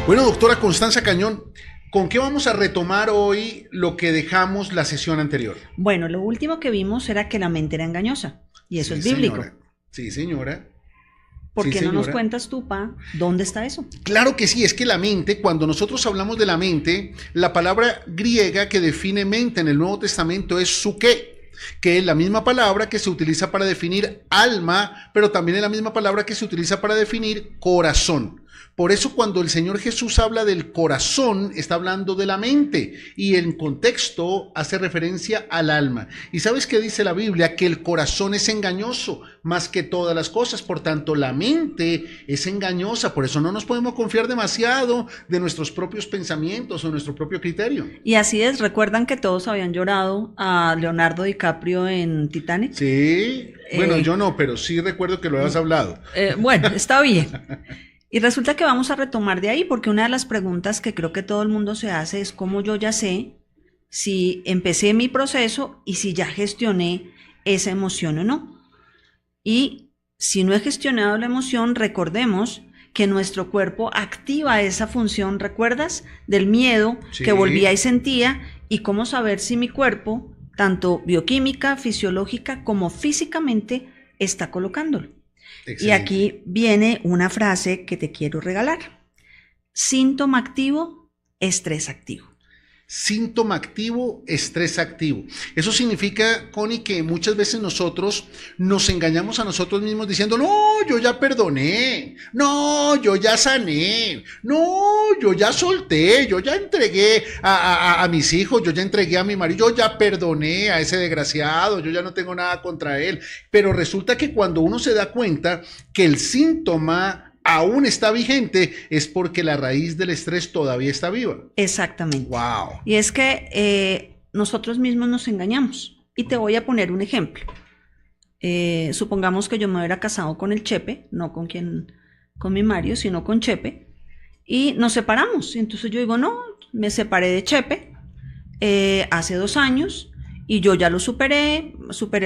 Bueno, doctora Constanza Cañón, ¿con qué vamos a retomar hoy lo que dejamos la sesión anterior? Bueno, lo último que vimos era que la mente era engañosa, y eso Sí, es bíblico. señora. Sí, señora. ¿Por Sí, qué no nos señora. cuentas tú, Pa, dónde está eso? Claro que sí, es que la mente, cuando nosotros hablamos de la mente, la palabra griega que define mente en el Nuevo Testamento es psuké, que es la misma palabra que se utiliza para definir alma, pero también es la misma palabra que se utiliza para definir corazón. Por eso cuando el Señor Jesús habla del corazón, está hablando de la mente y en contexto hace referencia al alma. ¿Y sabes qué dice la Biblia? Que el corazón es engañoso más que todas las cosas, por tanto la mente es engañosa, por eso no nos podemos confiar demasiado de nuestros propios pensamientos o nuestro propio criterio. Y así es, ¿recuerdan que todos habían llorado a Leonardo DiCaprio en Titanic? Sí, bueno, yo no, pero sí recuerdo que lo habías hablado. Bueno, está bien. Y resulta que vamos a retomar de ahí, porque una de las preguntas que creo que todo el mundo se hace es cómo yo ya sé si empecé mi proceso y si ya gestioné esa emoción o no. Y si no he gestionado la emoción, recordemos que nuestro cuerpo activa esa función, ¿recuerdas? Del miedo Sí. que volvía y sentía, y cómo saber si mi cuerpo, tanto bioquímica, fisiológica como físicamente, está colocándolo. Excelente. Y aquí viene una frase que te quiero regalar. Síntoma activo, estrés activo. Síntoma activo, estrés activo. Eso significa, Connie, que muchas veces nosotros nos engañamos a nosotros mismos diciendo, no, yo ya perdoné, no, yo ya sané, no, yo ya solté, yo ya entregué a mis hijos, yo ya entregué a mi marido, yo ya perdoné a ese desgraciado, yo ya no tengo nada contra él. Pero resulta que cuando uno se da cuenta que el síntoma aún está vigente, es porque la raíz del estrés todavía está viva. Exactamente. Wow. Y es que nosotros mismos nos engañamos. Y te voy a poner un ejemplo. Supongamos que yo me hubiera casado con el Chepe, no con mi Mario, sino con Chepe, y nos separamos. Y entonces yo digo, no, me separé de Chepe hace 2 años y yo ya lo superé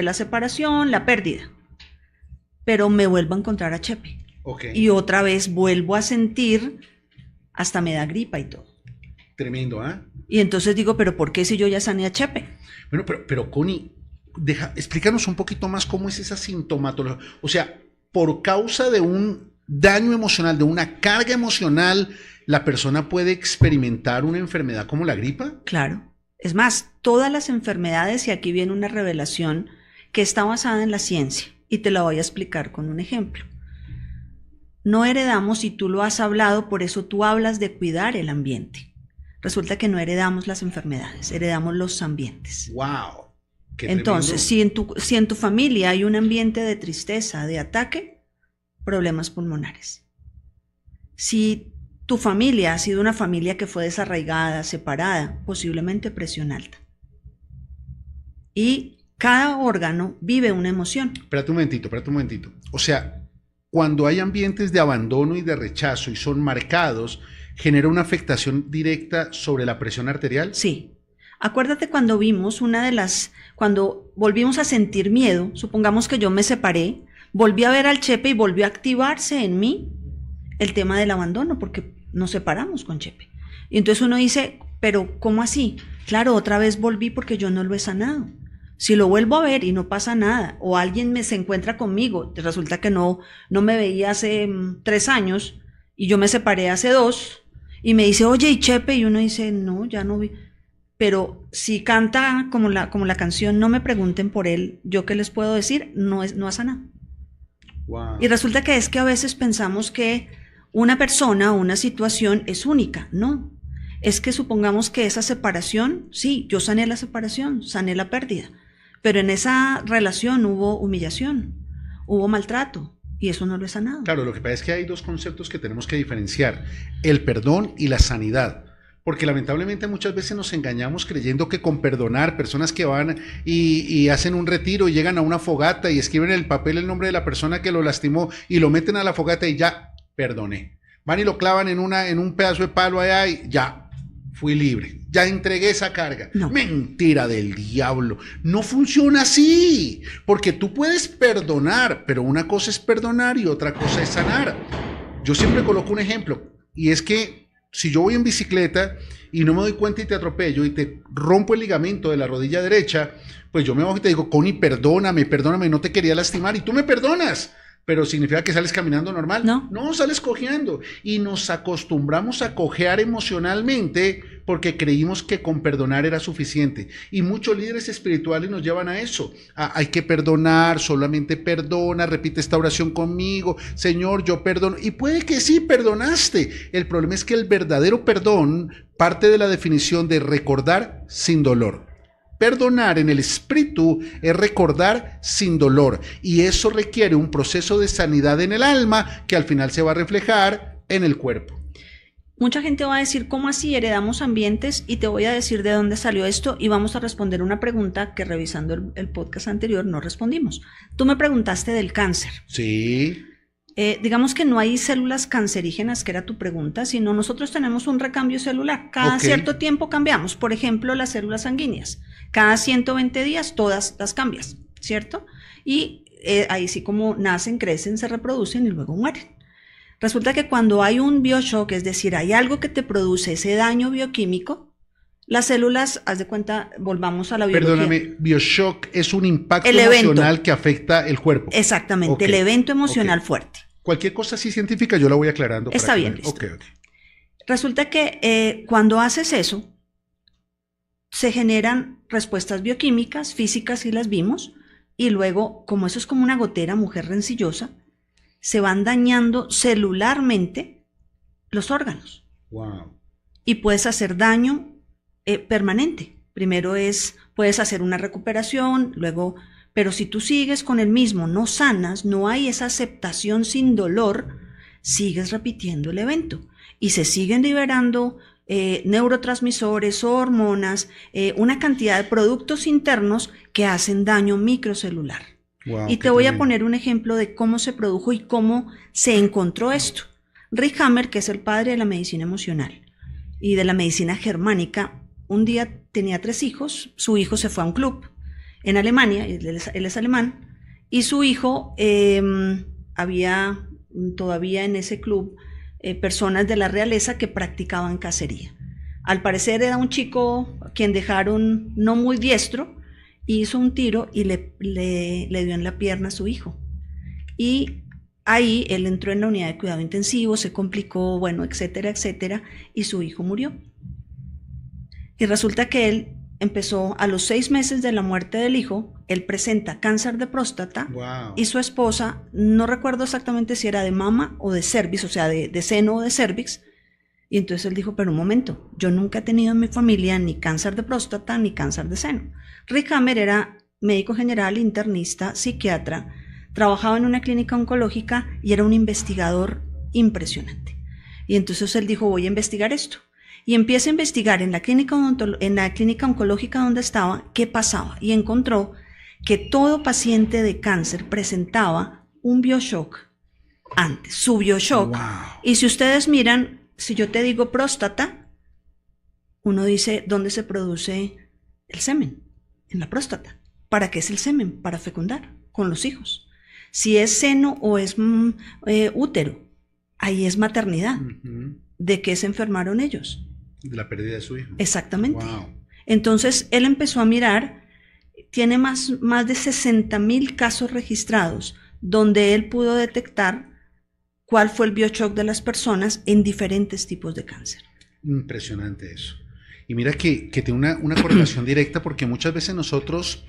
la separación, la pérdida. Pero me vuelvo a encontrar a Chepe. Okay. Y otra vez vuelvo a sentir, hasta me da gripa y todo. Tremendo, ¿ah? ¿eh? Y entonces digo, ¿pero por qué si yo ya sané a Chepe? Bueno, pero Connie, explícanos un poquito más cómo es esa sintomatología. O sea, por causa de un daño emocional, de una carga emocional, ¿la persona puede experimentar una enfermedad como la gripa? Claro. Es más, todas las enfermedades, y aquí viene una revelación que está basada en la ciencia, y te la voy a explicar con un ejemplo. No heredamos, y tú lo has hablado, por eso tú hablas de cuidar el ambiente. Resulta que no heredamos las enfermedades, heredamos los ambientes. ¡Wow! Qué Entonces, si en tu familia hay un ambiente de tristeza, de ataque, problemas pulmonares. Si tu familia ha sido una familia que fue desarraigada, separada, posiblemente presión alta. Y cada órgano vive una emoción. Espérate un momentito. O sea, cuando hay ambientes de abandono y de rechazo y son marcados, ¿genera una afectación directa sobre la presión arterial? Sí. Acuérdate cuando vimos cuando volvimos a sentir miedo, supongamos que yo me separé, volví a ver al Chepe y volvió a activarse en mí el tema del abandono, porque nos separamos con Chepe. Y entonces uno dice, pero ¿cómo así? Claro, otra vez volví porque yo no lo he sanado. Si lo vuelvo a ver y no pasa nada, o alguien se encuentra conmigo, resulta que no me veía hace 3 años y yo me separé hace 2, y me dice, oye, ¿y Chepe? Y uno dice, no, ya no vi. Pero si canta como la canción, no me pregunten por él, ¿yo qué les puedo decir? No ha sanado. Wow. Y resulta que es que a veces pensamos que una persona o una situación es única. No, es que supongamos que esa separación, sí, yo sané la separación, sané la pérdida, pero en esa relación hubo humillación, hubo maltrato, y eso no lo he sanado. Claro, lo que pasa es que hay 2 conceptos que tenemos que diferenciar, el perdón y la sanidad. Porque lamentablemente muchas veces nos engañamos creyendo que con perdonar, personas que van y hacen un retiro y llegan a una fogata y escriben en el papel el nombre de la persona que lo lastimó y lo meten a la fogata y ya, perdoné. Van y lo clavan en un pedazo de palo allá y ya, fui libre, ya entregué esa carga. No. Mentira del diablo, no funciona así, porque tú puedes perdonar, pero una cosa es perdonar y otra cosa es sanar. Yo siempre coloco un ejemplo, y es que si yo voy en bicicleta y no me doy cuenta y te atropello y te rompo el ligamento de la rodilla derecha, pues yo me bajo y te digo, Connie, perdóname, no te quería lastimar y tú me perdonas. Pero significa que sales caminando normal. No, sales cojeando. Y nos acostumbramos a cojear emocionalmente porque creímos que con perdonar era suficiente. Y muchos líderes espirituales nos llevan a eso. Hay que perdonar, solamente perdona, repite esta oración conmigo. Señor, yo perdono. Y puede que sí, perdonaste. El problema es que el verdadero perdón parte de la definición de recordar sin dolor. Perdonar en el espíritu es recordar sin dolor y eso requiere un proceso de sanidad en el alma que al final se va a reflejar en el cuerpo. Mucha gente va a decir, ¿cómo así heredamos ambientes? Y te voy a decir de dónde salió esto y vamos a responder una pregunta que revisando el podcast anterior no respondimos. Tú me preguntaste del cáncer. Sí. Digamos que no hay células cancerígenas, que era tu pregunta, sino nosotros tenemos un recambio celular. Cada cierto tiempo cambiamos. Por ejemplo, las células sanguíneas. Cada 120 días todas las cambias, ¿cierto? Y ahí sí como nacen, crecen, se reproducen y luego mueren. Resulta que cuando hay un bioshock, es decir, hay algo que te produce ese daño bioquímico, las células, haz de cuenta, volvamos a la biología. Perdóname, bioshock es un impacto emocional que afecta el cuerpo. Exactamente, el evento emocional fuerte. Cualquier cosa así científica yo la voy aclarando. Está bien, listo. Resulta que cuando haces eso, se generan respuestas bioquímicas, físicas, y las vimos, y luego, como eso es como una gotera, mujer rencillosa, se van dañando celularmente los órganos. Wow. Y puedes hacer daño permanente. Primero puedes hacer una recuperación, luego, pero si tú sigues con el mismo, no sanas, no hay esa aceptación sin dolor, sigues repitiendo el evento y se siguen liberando neurotransmisores, hormonas, una cantidad de productos internos que hacen daño microcelular. Wow, y te voy a poner un ejemplo de cómo se produjo y cómo se encontró esto. Rick Hammer, que es el padre de la medicina emocional y de la medicina germánica, un día tenía 3 hijos, su hijo se fue a un club en Alemania, él es alemán, y su hijo, había todavía en ese club personas de la realeza que practicaban cacería. Al parecer era un chico a quien dejaron no muy diestro, hizo un tiro y le dio en la pierna a su hijo. Y ahí él entró en la unidad de cuidado intensivo, se complicó, bueno, etcétera, etcétera, y su hijo murió. Y resulta que él empezó a los 6 meses de la muerte del hijo, él presenta cáncer de próstata. Wow. Y su esposa, no recuerdo exactamente si era de mama o de cervix, o sea, de seno o de cervix. Y entonces él dijo, pero un momento, yo nunca he tenido en mi familia ni cáncer de próstata ni cáncer de seno. Rick Hammer era médico general, internista, psiquiatra, trabajaba en una clínica oncológica y era un investigador impresionante. Y entonces él dijo, voy a investigar esto. Y empieza a investigar en la clínica oncológica donde estaba qué pasaba y encontró que todo paciente de cáncer presentaba un bioshock antes, su bioshock. Wow. Y si ustedes miran, si yo te digo próstata, uno dice, ¿dónde se produce el semen? En la próstata. ¿Para qué es el semen? Para fecundar con los hijos. Si es seno o es útero, ahí es maternidad. Uh-huh. ¿De qué se enfermaron ellos? De la pérdida de su hijo. Exactamente. Wow. Entonces él empezó a mirar, tiene más de 60,000 casos registrados donde él pudo detectar cuál fue el bioshock de las personas en diferentes tipos de cáncer. Impresionante eso. Y mira que tiene una correlación directa porque muchas veces nosotros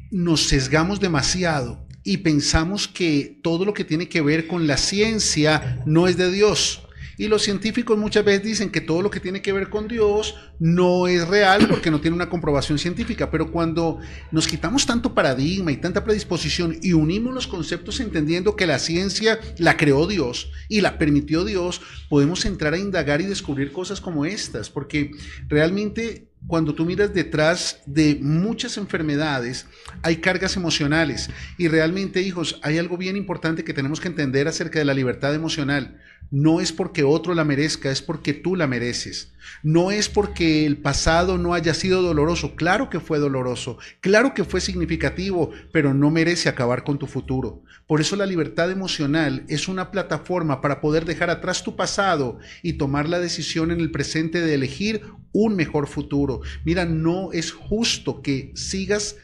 nos sesgamos demasiado y pensamos que todo lo que tiene que ver con la ciencia no es de Dios. Y los científicos muchas veces dicen que todo lo que tiene que ver con Dios no es real porque no tiene una comprobación científica. Pero cuando nos quitamos tanto paradigma y tanta predisposición y unimos los conceptos entendiendo que la ciencia la creó Dios y la permitió Dios, podemos entrar a indagar y descubrir cosas como estas. Porque realmente cuando tú miras detrás de muchas enfermedades, hay cargas emocionales. Y realmente, hijos, hay algo bien importante que tenemos que entender acerca de la libertad emocional. No es porque otro la merezca, es porque tú la mereces. No es porque el pasado no haya sido doloroso. Claro que fue doloroso, claro que fue significativo, pero no merece acabar con tu futuro. Por eso la libertad emocional es una plataforma para poder dejar atrás tu pasado y tomar la decisión en el presente de elegir un mejor futuro. Mira, no es justo que sigas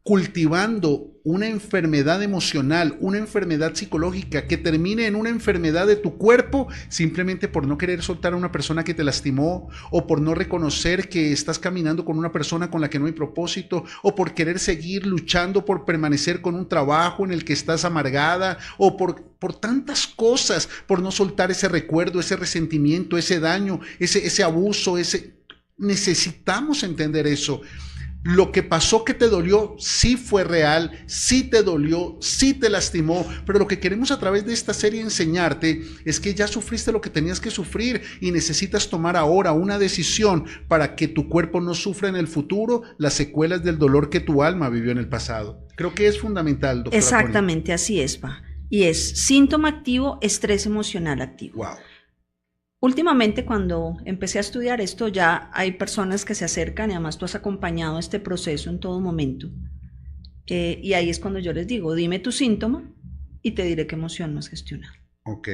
cultivando una enfermedad emocional, una enfermedad psicológica que termine en una enfermedad de tu cuerpo simplemente por no querer soltar a una persona que te lastimó, o por no reconocer que estás caminando con una persona con la que no hay propósito, o por querer seguir luchando por permanecer con un trabajo en el que estás amargada, o por tantas cosas, por no soltar ese recuerdo, ese resentimiento, ese daño, ese abuso, necesitamos entender eso. Lo que pasó que te dolió sí fue real, sí te dolió, sí te lastimó, pero lo que queremos a través de esta serie enseñarte es que ya sufriste lo que tenías que sufrir y necesitas tomar ahora una decisión para que tu cuerpo no sufra en el futuro las secuelas del dolor que tu alma vivió en el pasado. Creo que es fundamental, doctora. Exactamente, así es, Pa. Y es síntoma activo, estrés emocional activo. Wow. Últimamente, cuando empecé a estudiar esto, ya hay personas que se acercan y además tú has acompañado este proceso en todo momento. Y ahí es cuando yo les digo, dime tu síntoma y te diré qué emoción no has gestionado. Ok.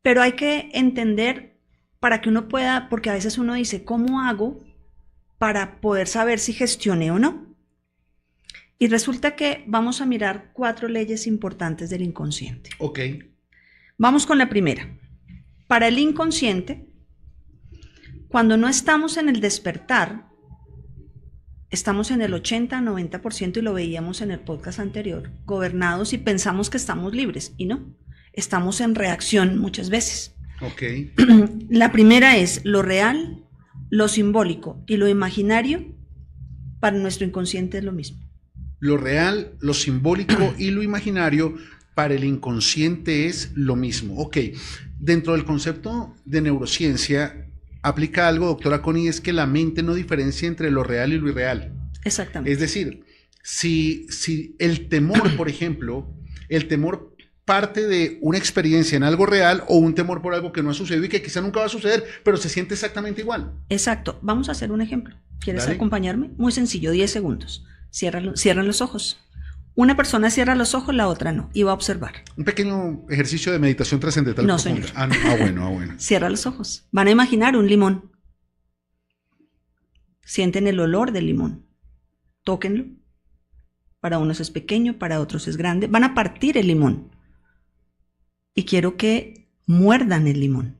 Pero hay que entender para que uno pueda, porque a veces uno dice, ¿cómo hago para poder saber si gestioné o no? Y resulta que vamos a mirar 4 leyes importantes del inconsciente. Ok. Vamos con la primera. Para el inconsciente, cuando no estamos en el despertar, estamos en el 80-90%, y lo veíamos en el podcast anterior, gobernados, y pensamos que estamos libres, y no, estamos en reacción muchas veces. Ok. La primera es lo real, lo simbólico y lo imaginario. Para nuestro inconsciente es lo mismo. Lo real, lo simbólico y lo imaginario para el inconsciente es lo mismo. Ok. Dentro del concepto de neurociencia, aplica algo, doctora Connie, es que la mente no diferencia entre lo real y lo irreal. Exactamente. Es decir, si el temor, por ejemplo, el temor parte de una experiencia en algo real, o un temor por algo que no ha sucedido y que quizá nunca va a suceder, pero se siente exactamente igual. Exacto. Vamos a hacer un ejemplo. ¿Quieres Dale. acompañarme? Muy sencillo, 10 segundos. Cierran los ojos. Una persona cierra los ojos, la otra no, y va a observar. Un pequeño ejercicio de meditación trascendental. No, profunda. señor. Bueno. Cierra los ojos. Van a imaginar un limón. Sienten el olor del limón. Tóquenlo. Para unos es pequeño, para otros es grande. Van a partir el limón. Y quiero que muerdan el limón.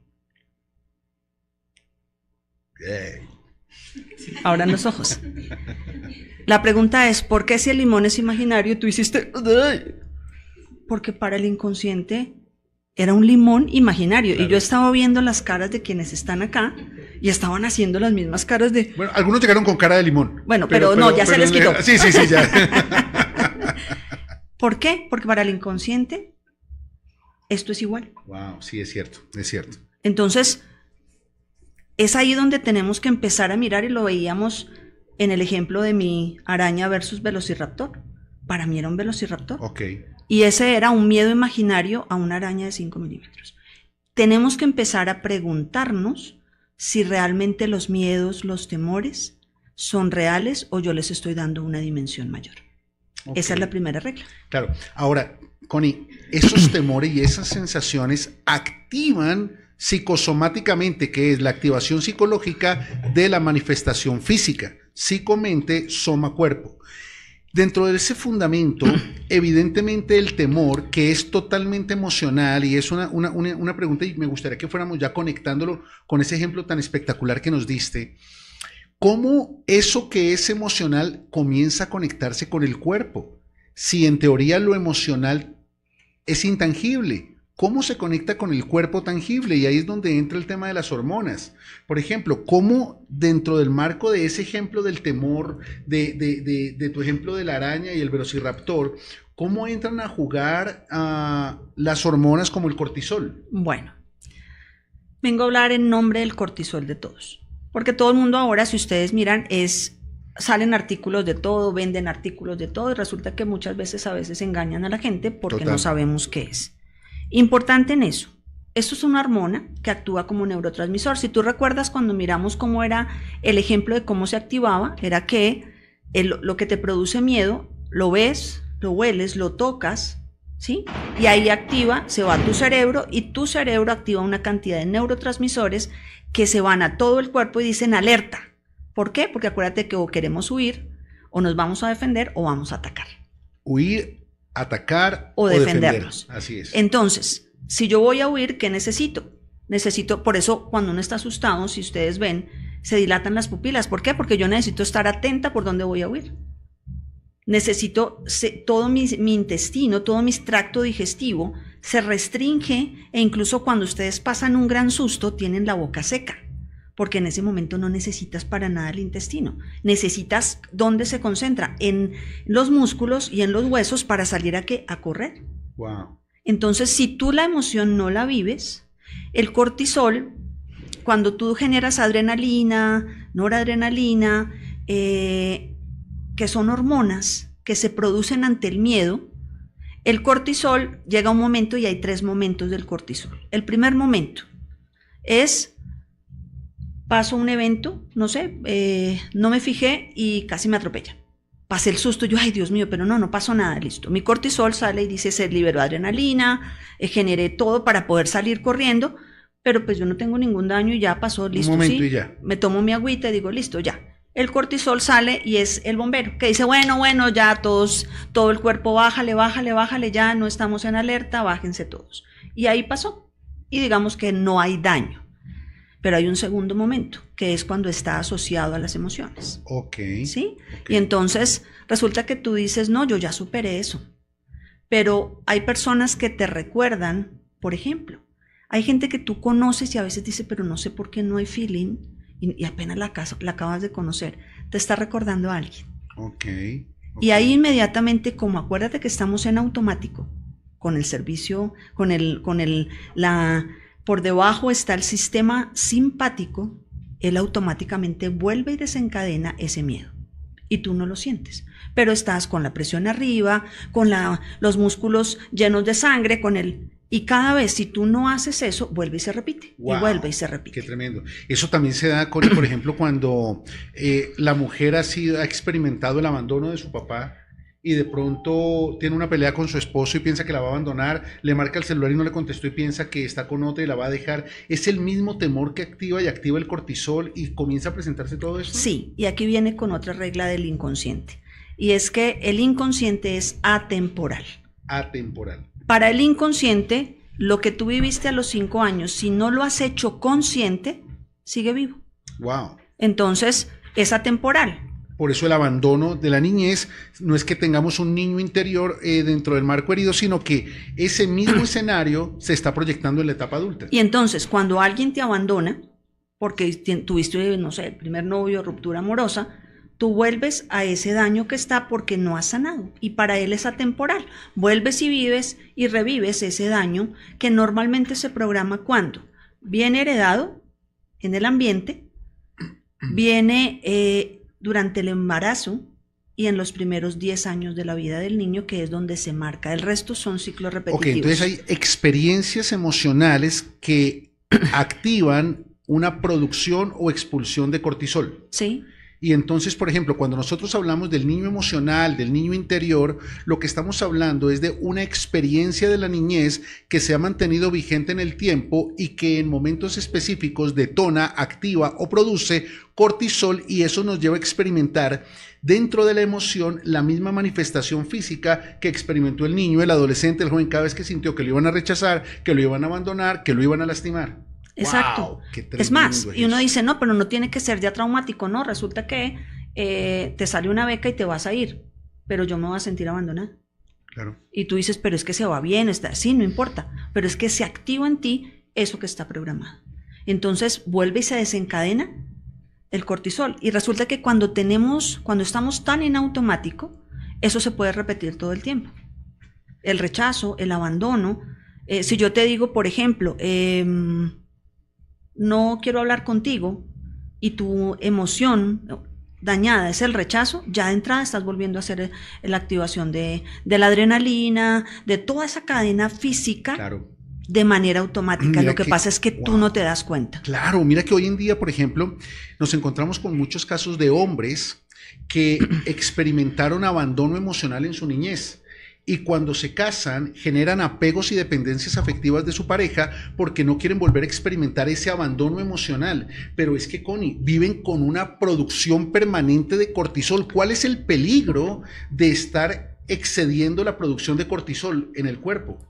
Abran los ojos. La pregunta es, ¿por qué si el limón es imaginario tú hiciste? Porque para el inconsciente era un limón imaginario. Claro. Y yo estaba viendo las caras de quienes están acá y estaban haciendo las mismas caras de... Bueno, algunos llegaron con cara de limón. Bueno, pero no, ya se les quitó. Sí, ya. ¿Por qué? Porque para el inconsciente esto es igual. Wow, sí, es cierto. Entonces, es ahí donde tenemos que empezar a mirar, y lo veíamos en el ejemplo de mi araña versus velociraptor. Para mí era un velociraptor. Ok. Y ese era un miedo imaginario a una araña de 5 milímetros. Tenemos que empezar a preguntarnos si realmente los miedos, los temores son reales o yo les estoy dando una dimensión mayor. Okay. Esa es la primera regla. Claro. Ahora, Connie, esos temores y esas sensaciones activan psicosomáticamente, que es la activación psicológica de la manifestación física. Psicomente, soma, cuerpo. Dentro de ese fundamento, evidentemente el temor, que es totalmente emocional, y es una pregunta, y me gustaría que fuéramos ya conectándolo con ese ejemplo tan espectacular que nos diste, ¿cómo eso que es emocional comienza a conectarse con el cuerpo? Si en teoría lo emocional es intangible, ¿cómo se conecta con el cuerpo tangible? Y ahí es donde entra el tema de las hormonas. Por ejemplo, ¿cómo dentro del marco de ese ejemplo del temor, de tu ejemplo de la araña y el velociraptor, cómo entran a jugar las hormonas como el cortisol? Bueno, vengo a hablar en nombre del cortisol de todos. Porque todo el mundo ahora, si ustedes miran, salen artículos de todo, venden artículos de todo y resulta que muchas veces a veces engañan a la gente porque Total. no sabemos qué es. Importante en eso. Esto es una hormona que actúa como neurotransmisor. Si tú recuerdas cuando miramos cómo era el ejemplo de cómo se activaba, era que lo que te produce miedo, lo ves, lo hueles, lo tocas, ¿sí? Y ahí activa, se va a tu cerebro y tu cerebro activa una cantidad de neurotransmisores que se van a todo el cuerpo y dicen alerta. ¿Por qué? Porque acuérdate que o queremos huir, o nos vamos a defender, o vamos a atacar. Huir, atacar o defendernos. Defender. Así es. Entonces, si yo voy a huir, ¿qué necesito? Por eso cuando uno está asustado, si ustedes ven, se dilatan las pupilas. ¿Por qué? Porque yo necesito estar atenta por dónde voy a huir. Necesito, todo mi intestino, todo mi tracto digestivo se restringe e incluso cuando ustedes pasan un gran susto tienen la boca seca. Porque en ese momento no necesitas para nada el intestino. Necesitas, ¿dónde se concentra? En los músculos y en los huesos para salir a correr. Wow. Entonces, si tú la emoción no la vives, el cortisol, cuando tú generas adrenalina, noradrenalina, que son hormonas que se producen ante el miedo, el cortisol llega a un momento y hay 3 momentos del cortisol. El primer momento es, paso un evento, no sé, no me fijé y casi me atropella. Pasé el susto, yo, ay Dios mío, pero no pasó nada, listo. Mi cortisol sale y dice, se liberó adrenalina, generé todo para poder salir corriendo, pero pues yo no tengo ningún daño y ya pasó, listo. Un momento ¿sí? y ya. Me tomo mi agüita y digo, listo, ya. El cortisol sale y es el bombero, que dice, bueno, ya todo el cuerpo, bájale, ya no estamos en alerta, bájense todos. Y ahí pasó. Y digamos que no hay daño. Pero hay un segundo momento, que es cuando está asociado a las emociones. Ok. ¿Sí? Okay. Y entonces resulta que tú dices, no, yo ya superé eso. Pero hay personas que te recuerdan, por ejemplo, hay gente que tú conoces y a veces dice, pero no sé por qué no hay feeling, y apenas la acabas de conocer, te está recordando a alguien. Okay. Y ahí inmediatamente, como acuérdate que estamos en automático, con el servicio, por debajo está el sistema simpático, él automáticamente vuelve y desencadena ese miedo. Y tú no lo sientes. Pero estás con la presión arriba, con los músculos llenos de sangre, y cada vez si tú no haces eso, vuelve y se repite. Wow, y vuelve y se repite. Qué tremendo. Eso también se da, Cori, por ejemplo, cuando la mujer ha experimentado el abandono de su papá y de pronto tiene una pelea con su esposo y piensa que la va a abandonar, le marca el celular y no le contestó y piensa que está con otra y la va a dejar. ¿Es el mismo temor que activa el cortisol y comienza a presentarse todo eso? Sí, y aquí viene con otra regla del inconsciente. Y es que el inconsciente es atemporal. Atemporal. Para el inconsciente, lo que tú viviste a los 5 años, si no lo has hecho consciente, sigue vivo. Wow. Entonces, es atemporal. Por eso el abandono de la niñez no es que tengamos un niño interior dentro del marco herido, sino que ese mismo escenario se está proyectando en la etapa adulta. Y entonces, cuando alguien te abandona, porque tuviste, no sé, el primer novio, ruptura amorosa, tú vuelves a ese daño que está porque no has sanado. Y para él es atemporal. Vuelves y vives y revives ese daño que normalmente se programa cuando viene heredado en el ambiente, viene durante el embarazo y en los primeros 10 años de la vida del niño, que es donde se marca. El resto son ciclos repetitivos. Ok, entonces hay experiencias emocionales que activan una producción o expulsión de cortisol. Sí. Y entonces, por ejemplo, cuando nosotros hablamos del niño emocional, del niño interior, lo que estamos hablando es de una experiencia de la niñez que se ha mantenido vigente en el tiempo y que en momentos específicos detona, activa o produce cortisol, y eso nos lleva a experimentar dentro de la emoción la misma manifestación física que experimentó el niño, el adolescente, el joven, cada vez que sintió que lo iban a rechazar, que lo iban a abandonar, que lo iban a lastimar. Exacto. Wow, es más, y uno dice, no, pero no tiene que ser ya traumático, no, resulta que te sale una beca y te vas a ir, pero yo me voy a sentir abandonada. Claro. Y tú dices, pero es que se va bien, sí, no importa, pero es que se activa en ti eso que está programado. Entonces vuelve y se desencadena el cortisol, y resulta que cuando estamos tan en automático, eso se puede repetir todo el tiempo. El rechazo, el abandono, si yo te digo, por ejemplo, no quiero hablar contigo, y tu emoción dañada es el rechazo, ya de entrada estás volviendo a hacer la activación de la adrenalina, de toda esa cadena física. Claro. De manera automática. Mira Lo que pasa es que tú no te das cuenta. Claro, mira que hoy en día, por ejemplo, nos encontramos con muchos casos de hombres que experimentaron abandono emocional en su niñez y cuando se casan generan apegos y dependencias afectivas de su pareja porque no quieren volver a experimentar ese abandono emocional. Pero es que, Connie, viven con una producción permanente de cortisol. ¿Cuál es el peligro de estar excediendo la producción de cortisol en el cuerpo?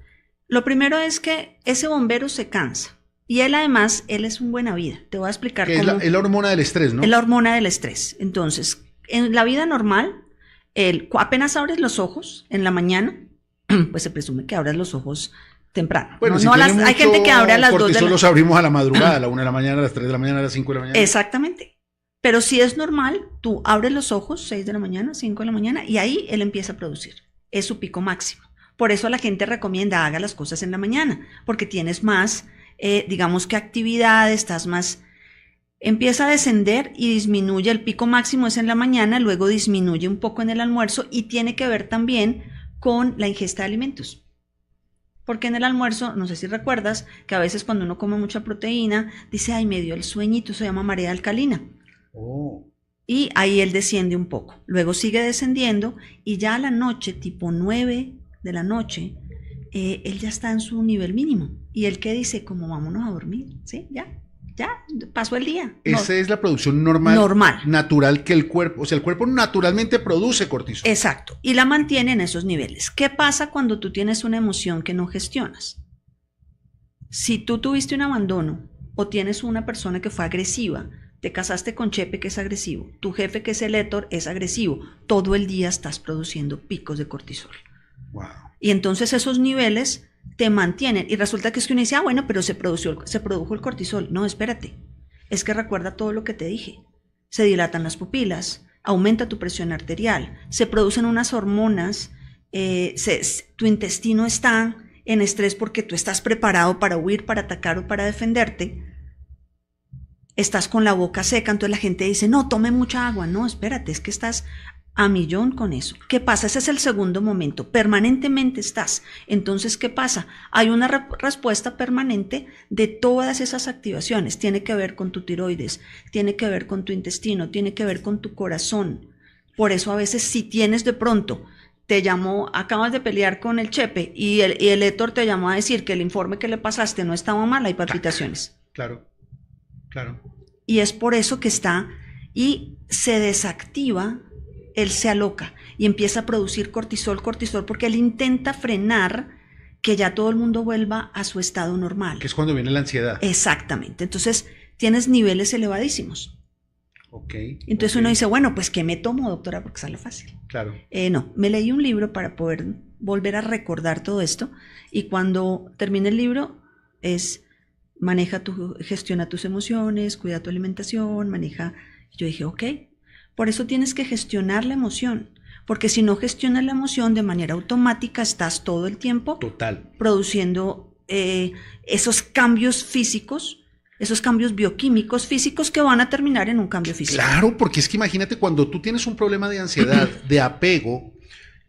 Lo primero es que ese bombero se cansa y él además, él es un buena vida. Te voy a explicar cómo. Es la hormona del estrés, ¿no? Es la hormona del estrés. Entonces, en la vida normal, apenas abres los ojos en la mañana, pues se presume que abras los ojos temprano. Bueno, no, hay gente que abre a las 2 de la los abrimos a la madrugada, a la 1 de la mañana, a las 3 de la mañana, a las 5 de la mañana. Exactamente. Pero si es normal, tú abres los ojos 6 de la mañana, 5 de la mañana y ahí él empieza a producir. Es su pico máximo. Por eso la gente recomienda haga las cosas en la mañana, porque tienes más, digamos que actividad, estás más, empieza a descender y disminuye, el pico máximo es en la mañana, luego disminuye un poco en el almuerzo y tiene que ver también con la ingesta de alimentos. Porque en el almuerzo, no sé si recuerdas, que a veces cuando uno come mucha proteína, dice, ay, me dio el sueñito, se llama marea alcalina. Oh. Y ahí él desciende un poco, luego sigue descendiendo y ya a la noche, tipo 9 de la noche, él ya está en su nivel mínimo. Y él que dice, como vámonos a dormir, ¿sí? Ya pasó el día. Esa es la producción normal, natural que el cuerpo, o sea, el cuerpo naturalmente produce cortisol. Exacto, y la mantiene en esos niveles. ¿Qué pasa cuando tú tienes una emoción que no gestionas? Si tú tuviste un abandono o tienes una persona que fue agresiva, te casaste con Chepe que es agresivo, tu jefe que es el Héctor es agresivo, todo el día estás produciendo picos de cortisol. Wow. Y entonces esos niveles te mantienen. Y resulta que es que uno dice, bueno, pero se produjo el cortisol. No, espérate. Es que recuerda todo lo que te dije. Se dilatan las pupilas, aumenta tu presión arterial, se producen unas hormonas, tu intestino está en estrés porque tú estás preparado para huir, para atacar o para defenderte. Estás con la boca seca, entonces la gente dice, no, tome mucha agua. No, espérate, es que estás a millón con eso. ¿Qué pasa? Ese es el segundo momento. Permanentemente estás. Entonces, ¿qué pasa? Hay una respuesta permanente de todas esas activaciones. Tiene que ver con tu tiroides, tiene que ver con tu intestino, tiene que ver con tu corazón. Por eso a veces si tienes de pronto, te llamó, acabas de pelear con el Chepe y el Héctor te llamó a decir que el informe que le pasaste no estaba mal, hay palpitaciones. Claro. Y es por eso que está y se desactiva. Él se aloca y empieza a producir cortisol, porque él intenta frenar que ya todo el mundo vuelva a su estado normal. Que es cuando viene la ansiedad. Exactamente. Entonces, tienes niveles elevadísimos. Ok. Entonces uno dice, bueno, pues ¿qué me tomo, doctora? Porque sale fácil. Claro. No, me leí un libro para poder volver a recordar todo esto y cuando termine el libro gestiona tus emociones, cuida tu alimentación, Yo dije, ok. Por eso tienes que gestionar la emoción, porque si no gestionas la emoción de manera automática, estás todo el tiempo produciendo esos cambios físicos, esos cambios bioquímicos físicos que van a terminar en un cambio físico. Claro, porque es que imagínate cuando tú tienes un problema de ansiedad, de apego,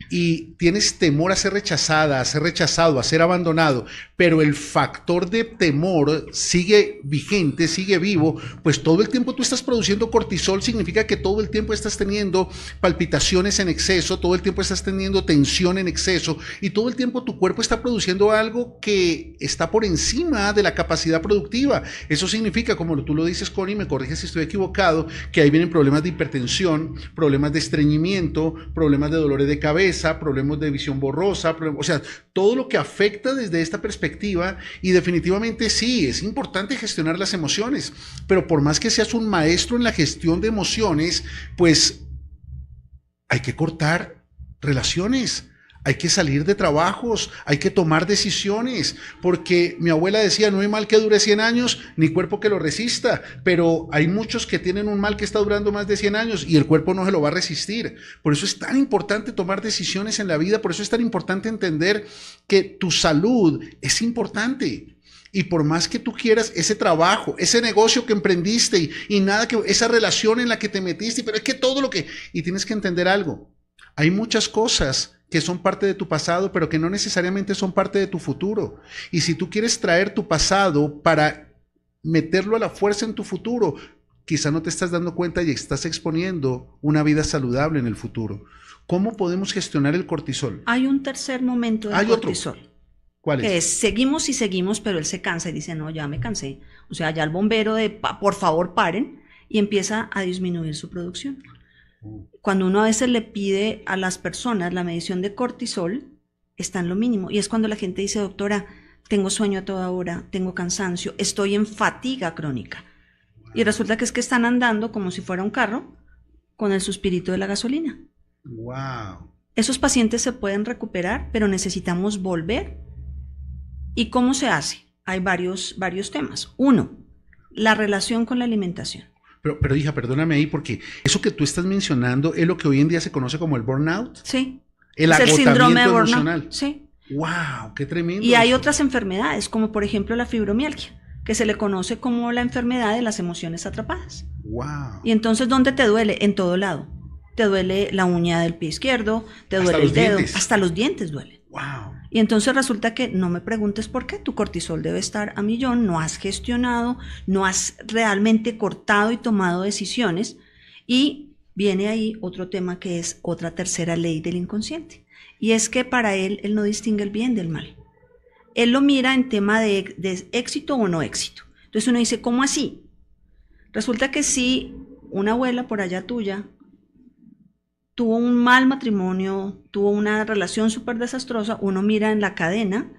y tienes temor a ser rechazada, a ser rechazado, a ser abandonado, pero el factor de temor sigue vigente, sigue vivo, pues todo el tiempo tú estás produciendo cortisol, significa que todo el tiempo estás teniendo palpitaciones en exceso, todo el tiempo estás teniendo tensión en exceso y todo el tiempo tu cuerpo está produciendo algo que está por encima de la capacidad productiva. Eso significa, como tú lo dices, Connie, me corriges si estoy equivocado, que ahí vienen problemas de hipertensión, problemas de estreñimiento, problemas de dolores de cabeza, problemas de visión borrosa, o sea, todo lo que afecta desde esta perspectiva. Y definitivamente sí, es importante gestionar las emociones, pero por más que seas un maestro en la gestión de emociones, pues hay que cortar relaciones, Hay que salir de trabajos, hay que tomar decisiones, porque mi abuela decía, no hay mal que dure 100 años, ni cuerpo que lo resista, pero hay muchos que tienen un mal que está durando más de 100 años y el cuerpo no se lo va a resistir. Por eso es tan importante tomar decisiones en la vida, por eso es tan importante entender que tu salud es importante. Y por más que tú quieras ese trabajo, ese negocio que emprendiste y nada que esa relación en la que te metiste, pero es que todo lo que... Y tienes que entender algo, hay muchas cosas que son parte de tu pasado, pero que no necesariamente son parte de tu futuro. Y si tú quieres traer tu pasado para meterlo a la fuerza en tu futuro, quizá no te estás dando cuenta y estás exponiendo una vida saludable en el futuro. ¿Cómo podemos gestionar el cortisol? Hay un tercer momento del cortisol. Otro. ¿Cuál es? Que es, seguimos y seguimos, pero él se cansa y dice, no, ya me cansé. O sea, ya el bombero de, por favor, paren, y empieza a disminuir su producción. Cuando uno a veces le pide a las personas la medición de cortisol, está en lo mínimo. Y es cuando la gente dice, doctora, tengo sueño a toda hora, tengo cansancio, estoy en fatiga crónica. Y resulta que es que están andando como si fuera un carro con el suspirito de la gasolina. Wow. Esos pacientes se pueden recuperar, pero necesitamos volver. ¿Y cómo se hace? Hay varios temas. Uno, la relación con la alimentación. Pero hija, perdóname ahí, porque eso que tú estás mencionando es lo que hoy en día se conoce como el burnout. Sí. El es agotamiento el síndrome de emocional. burnout. Sí. ¡Wow! ¡Qué tremendo! Y hay eso. otras enfermedades, como por ejemplo la fibromialgia, que se le conoce como la enfermedad de las emociones atrapadas. ¡Wow! Y entonces, ¿dónde te duele? En todo lado. Te duele la uña del pie izquierdo, te Hasta duele el los dedo, dientes. hasta los dientes duelen. ¡Wow! Y entonces resulta que no me preguntes por qué, tu cortisol debe estar a millón, no has gestionado, no has realmente cortado y tomado decisiones. Y viene ahí otro tema que es otra tercera ley del inconsciente. Y es que para él no distingue el bien del mal. Él lo mira en tema de éxito o no éxito. Entonces uno dice, ¿cómo así? Resulta que si una abuela por allá tuya tuvo un mal matrimonio, tuvo una relación súper desastrosa, uno mira en la cadena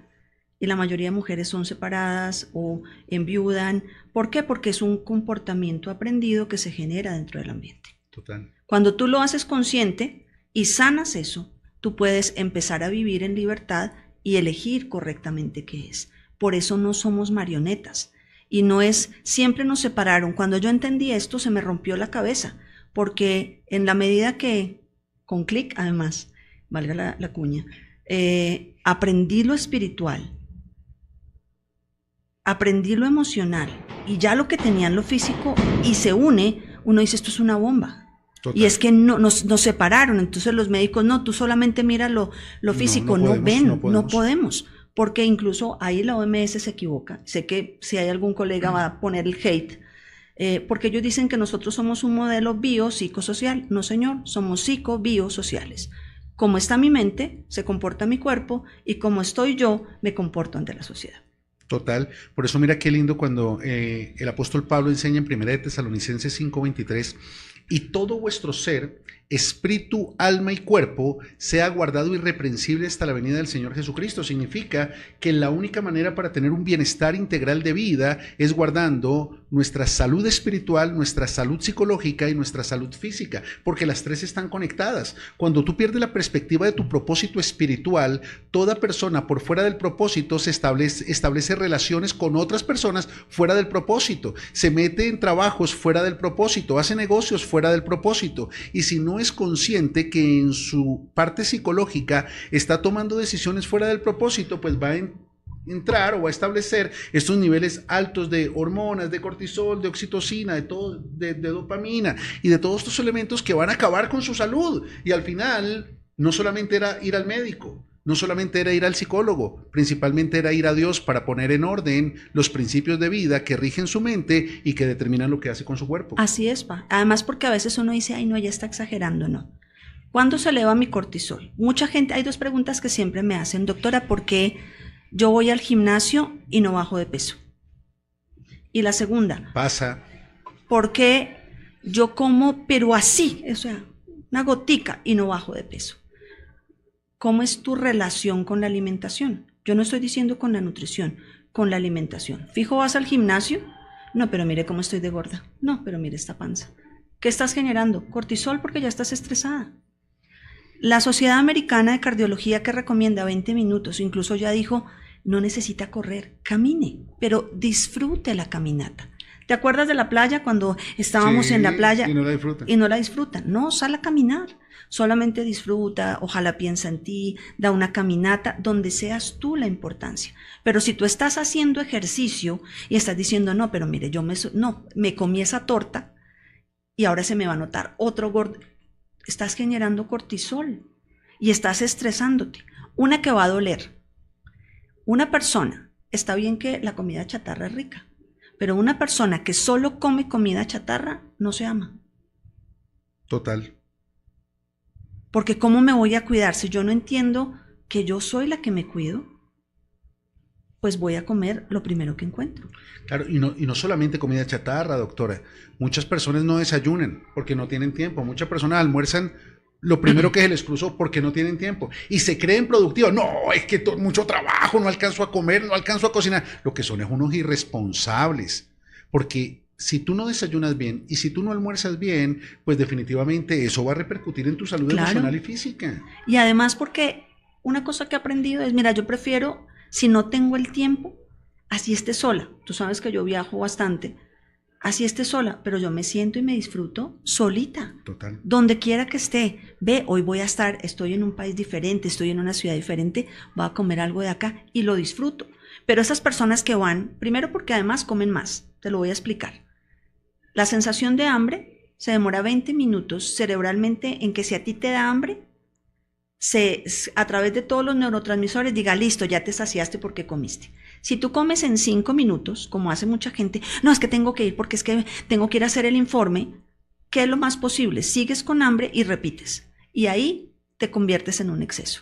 y la mayoría de mujeres son separadas o enviudan. ¿Por qué? Porque es un comportamiento aprendido que se genera dentro del ambiente. Total. Cuando tú lo haces consciente y sanas eso, tú puedes empezar a vivir en libertad y elegir correctamente qué es. Por eso no somos marionetas. Y no es, siempre nos separaron. Cuando yo entendí esto, se me rompió la cabeza, porque en la medida que, con clic además, valga la cuña, aprendí lo espiritual, aprendí lo emocional, y ya lo que tenía en lo físico, y se une, uno dice, esto es una bomba. Total. Y es que nos separaron, entonces los médicos, no, tú solamente mira lo físico, no podemos. Porque incluso ahí la OMS se equivoca. Sé que si hay algún colega va a poner el hate, porque ellos dicen que nosotros somos un modelo biopsicosocial. No, señor, somos psicobiosociales. Como está mi mente, se comporta mi cuerpo, y como estoy yo, me comporto ante la sociedad. Total. Por eso mira qué lindo cuando el apóstol Pablo enseña en 1 de Tesalonicenses 5:23, y todo vuestro ser, espíritu, alma y cuerpo, sea guardado irreprensible hasta la venida del Señor Jesucristo. Significa que la única manera para tener un bienestar integral de vida es guardando nuestra salud espiritual, nuestra salud psicológica y nuestra salud física, porque las tres están conectadas. Cuando tú pierdes la perspectiva de tu propósito espiritual, toda persona por fuera del propósito se establece relaciones con otras personas fuera del propósito, se mete en trabajos fuera del propósito, hace negocios fuera del propósito, y si no es consciente que en su parte psicológica está tomando decisiones fuera del propósito, pues va a entrar o va a establecer estos niveles altos de hormonas, de cortisol, de oxitocina, de dopamina y de todos estos elementos que van a acabar con su salud. Y al final no solamente era ir al médico, no solamente era ir al psicólogo, principalmente era ir a Dios para poner en orden los principios de vida que rigen su mente y que determinan lo que hace con su cuerpo. Así es, pa. Además, porque a veces uno dice, ay, no, ella está exagerando, no. ¿Cuándo se eleva mi cortisol? Mucha gente, hay dos preguntas que siempre me hacen, doctora, ¿por qué yo voy al gimnasio y no bajo de peso? Y la segunda, pasa, ¿por qué yo como, pero así, o sea, una gotica y no bajo de peso? ¿Cómo es tu relación con la alimentación? Yo no estoy diciendo con la nutrición, con la alimentación. Fijo, ¿vas al gimnasio? No, pero mire cómo estoy de gorda. No, pero mire esta panza. ¿Qué estás generando? Cortisol, porque ya estás estresada. La Sociedad Americana de Cardiología, que recomienda 20 minutos, incluso ya dijo, no necesita correr, camine, pero disfrute la caminata. ¿Te acuerdas de la playa cuando estábamos en la playa? Y no la disfrutan. Y no la disfrutan. No, sal a caminar. Solamente disfruta, ojalá piensa en ti, da una caminata, donde seas tú la importancia. Pero si tú estás haciendo ejercicio y estás diciendo, no, pero mire, me comí esa torta y ahora se me va a notar otro gordo. Estás generando cortisol y estás estresándote. Una que va a doler. Una persona, está bien que la comida chatarra es rica, pero una persona que solo come comida chatarra no se ama. Total. Porque ¿cómo me voy a cuidar? Si yo no entiendo que yo soy la que me cuido, pues voy a comer lo primero que encuentro. Claro, y no solamente comida chatarra, doctora. Muchas personas no desayunan porque no tienen tiempo. Muchas personas almuerzan lo primero que se les cruzó porque no tienen tiempo. Y se creen productivos. No, es que mucho trabajo, no alcanzo a comer, no alcanzo a cocinar. Lo que son es unos irresponsables. Porque si tú no desayunas bien y si tú no almuerzas bien, pues definitivamente eso va a repercutir en tu salud emocional y física. Y además porque una cosa que he aprendido es, mira, yo prefiero, si no tengo el tiempo, así esté sola. Tú sabes que yo viajo bastante. Así esté sola, pero yo me siento y me disfruto solita. Total. Donde quiera que esté. Ve, hoy estoy en un país diferente, estoy en una ciudad diferente, voy a comer algo de acá y lo disfruto. Pero esas personas que van, primero porque además comen más, te lo voy a explicar. La sensación de hambre se demora 20 minutos cerebralmente en que si a ti te da hambre, a través de todos los neurotransmisores diga, listo, ya te saciaste porque comiste. Si tú comes en 5 minutos, como hace mucha gente, no, es que tengo que ir porque es que tengo que ir a hacer el informe, ¿qué es lo más posible? Sigues con hambre y repites. Y ahí te conviertes en un exceso.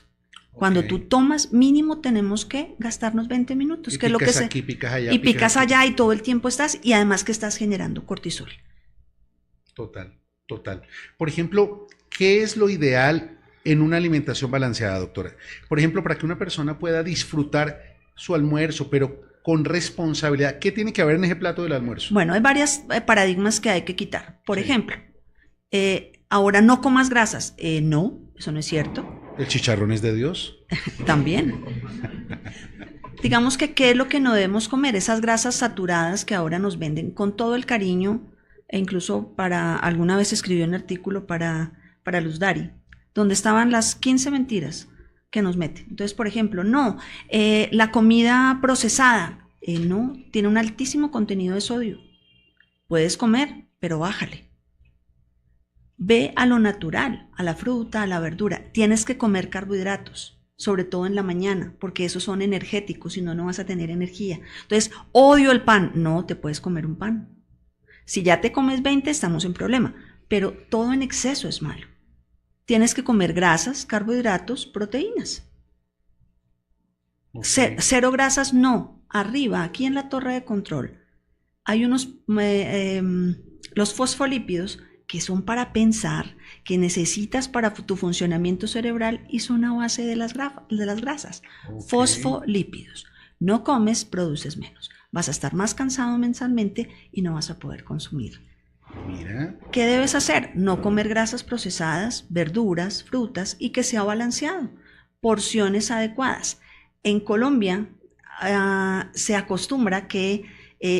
Cuando tú tomas, mínimo tenemos que gastarnos 20 minutos. Y que es lo que aquí, picas allá. Y picas allá y todo el tiempo estás, y además que estás generando cortisol. Total, total. Por ejemplo, ¿qué es lo ideal en una alimentación balanceada, doctora? Por ejemplo, para que una persona pueda disfrutar su almuerzo, pero con responsabilidad, ¿qué tiene que haber en ese plato del almuerzo? Bueno, hay varios paradigmas que hay que quitar. Por ejemplo, ahora no comas grasas. No, eso no es cierto. ¿El chicharrón es de Dios? También. Digamos que ¿qué es lo que no debemos comer? Esas grasas saturadas que ahora nos venden con todo el cariño, e incluso alguna vez escribió un artículo para Luz Dari, donde estaban las 15 mentiras que nos meten. Entonces, por ejemplo, no, la comida procesada, no, tiene un altísimo contenido de sodio. Puedes comer, pero bájale. Ve a lo natural, a la fruta, a la verdura. Tienes que comer carbohidratos, sobre todo en la mañana, porque esos son energéticos, si no, no vas a tener energía. Entonces, odio el pan. No, te puedes comer un pan. Si ya te comes 20, estamos en problema, pero todo en exceso es malo. Tienes que comer grasas, carbohidratos, proteínas. Okay. Cero grasas, no. Arriba, aquí en la torre de control, hay los fosfolípidos que son para pensar, que necesitas para tu funcionamiento cerebral y son a base de las grasas. Okay. Fosfolípidos. No comes, produces menos. Vas a estar más cansado mensalmente y no vas a poder consumir. Mira. ¿Qué debes hacer? No comer grasas procesadas, verduras, frutas y que sea balanceado. Porciones adecuadas. En Colombia se acostumbra que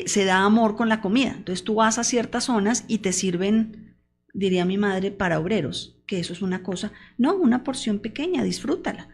se da amor con la comida. Entonces tú vas a ciertas zonas y te sirven, diría mi madre, para obreros, que eso es una cosa. No, una porción pequeña, disfrútala.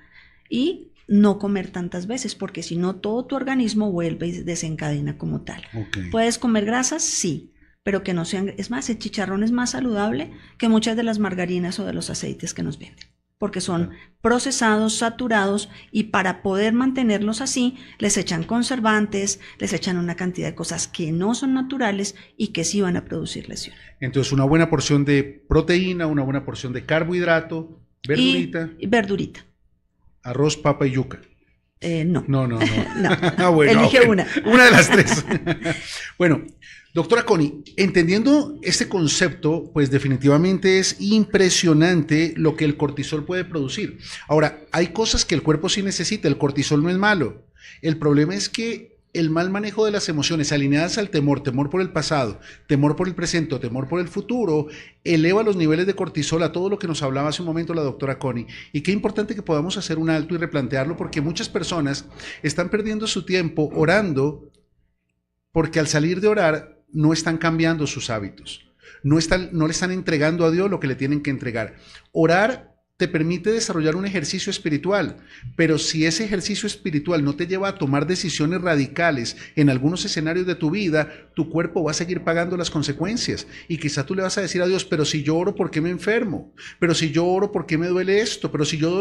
Y no comer tantas veces, porque si no todo tu organismo vuelve y desencadena como tal. Okay. ¿Puedes comer grasas? Sí, pero que no sean, es más, el chicharrón es más saludable que muchas de las margarinas o de los aceites que nos venden, porque son procesados, saturados, y para poder mantenerlos así, les echan conservantes, les echan una cantidad de cosas que no son naturales y que sí van a producir lesión. Entonces, una buena porción de proteína, una buena porción de carbohidrato, verdurita. Y verdurita. Arroz, papa y yuca. No. No. No. Bueno, Elige una. Una de las tres. Bueno, doctora Connie, entendiendo este concepto, pues definitivamente es impresionante lo que el cortisol puede producir. Ahora, hay cosas que el cuerpo sí necesita, el cortisol no es malo. El problema es que el mal manejo de las emociones alineadas al temor, temor por el pasado, temor por el presente, temor por el futuro, eleva los niveles de cortisol a todo lo que nos hablaba hace un momento la doctora Connie. Y qué importante que podamos hacer un alto y replantearlo, porque muchas personas están perdiendo su tiempo orando, porque al salir de orar no están cambiando sus hábitos, no le están entregando a Dios lo que le tienen que entregar. Orar te permite desarrollar un ejercicio espiritual, pero si ese ejercicio espiritual no te lleva a tomar decisiones radicales en algunos escenarios de tu vida, tu cuerpo va a seguir pagando las consecuencias. Y quizá tú le vas a decir a Dios, pero si yo oro, ¿por qué me enfermo? Pero si yo oro, ¿por qué me duele esto? Pero si yo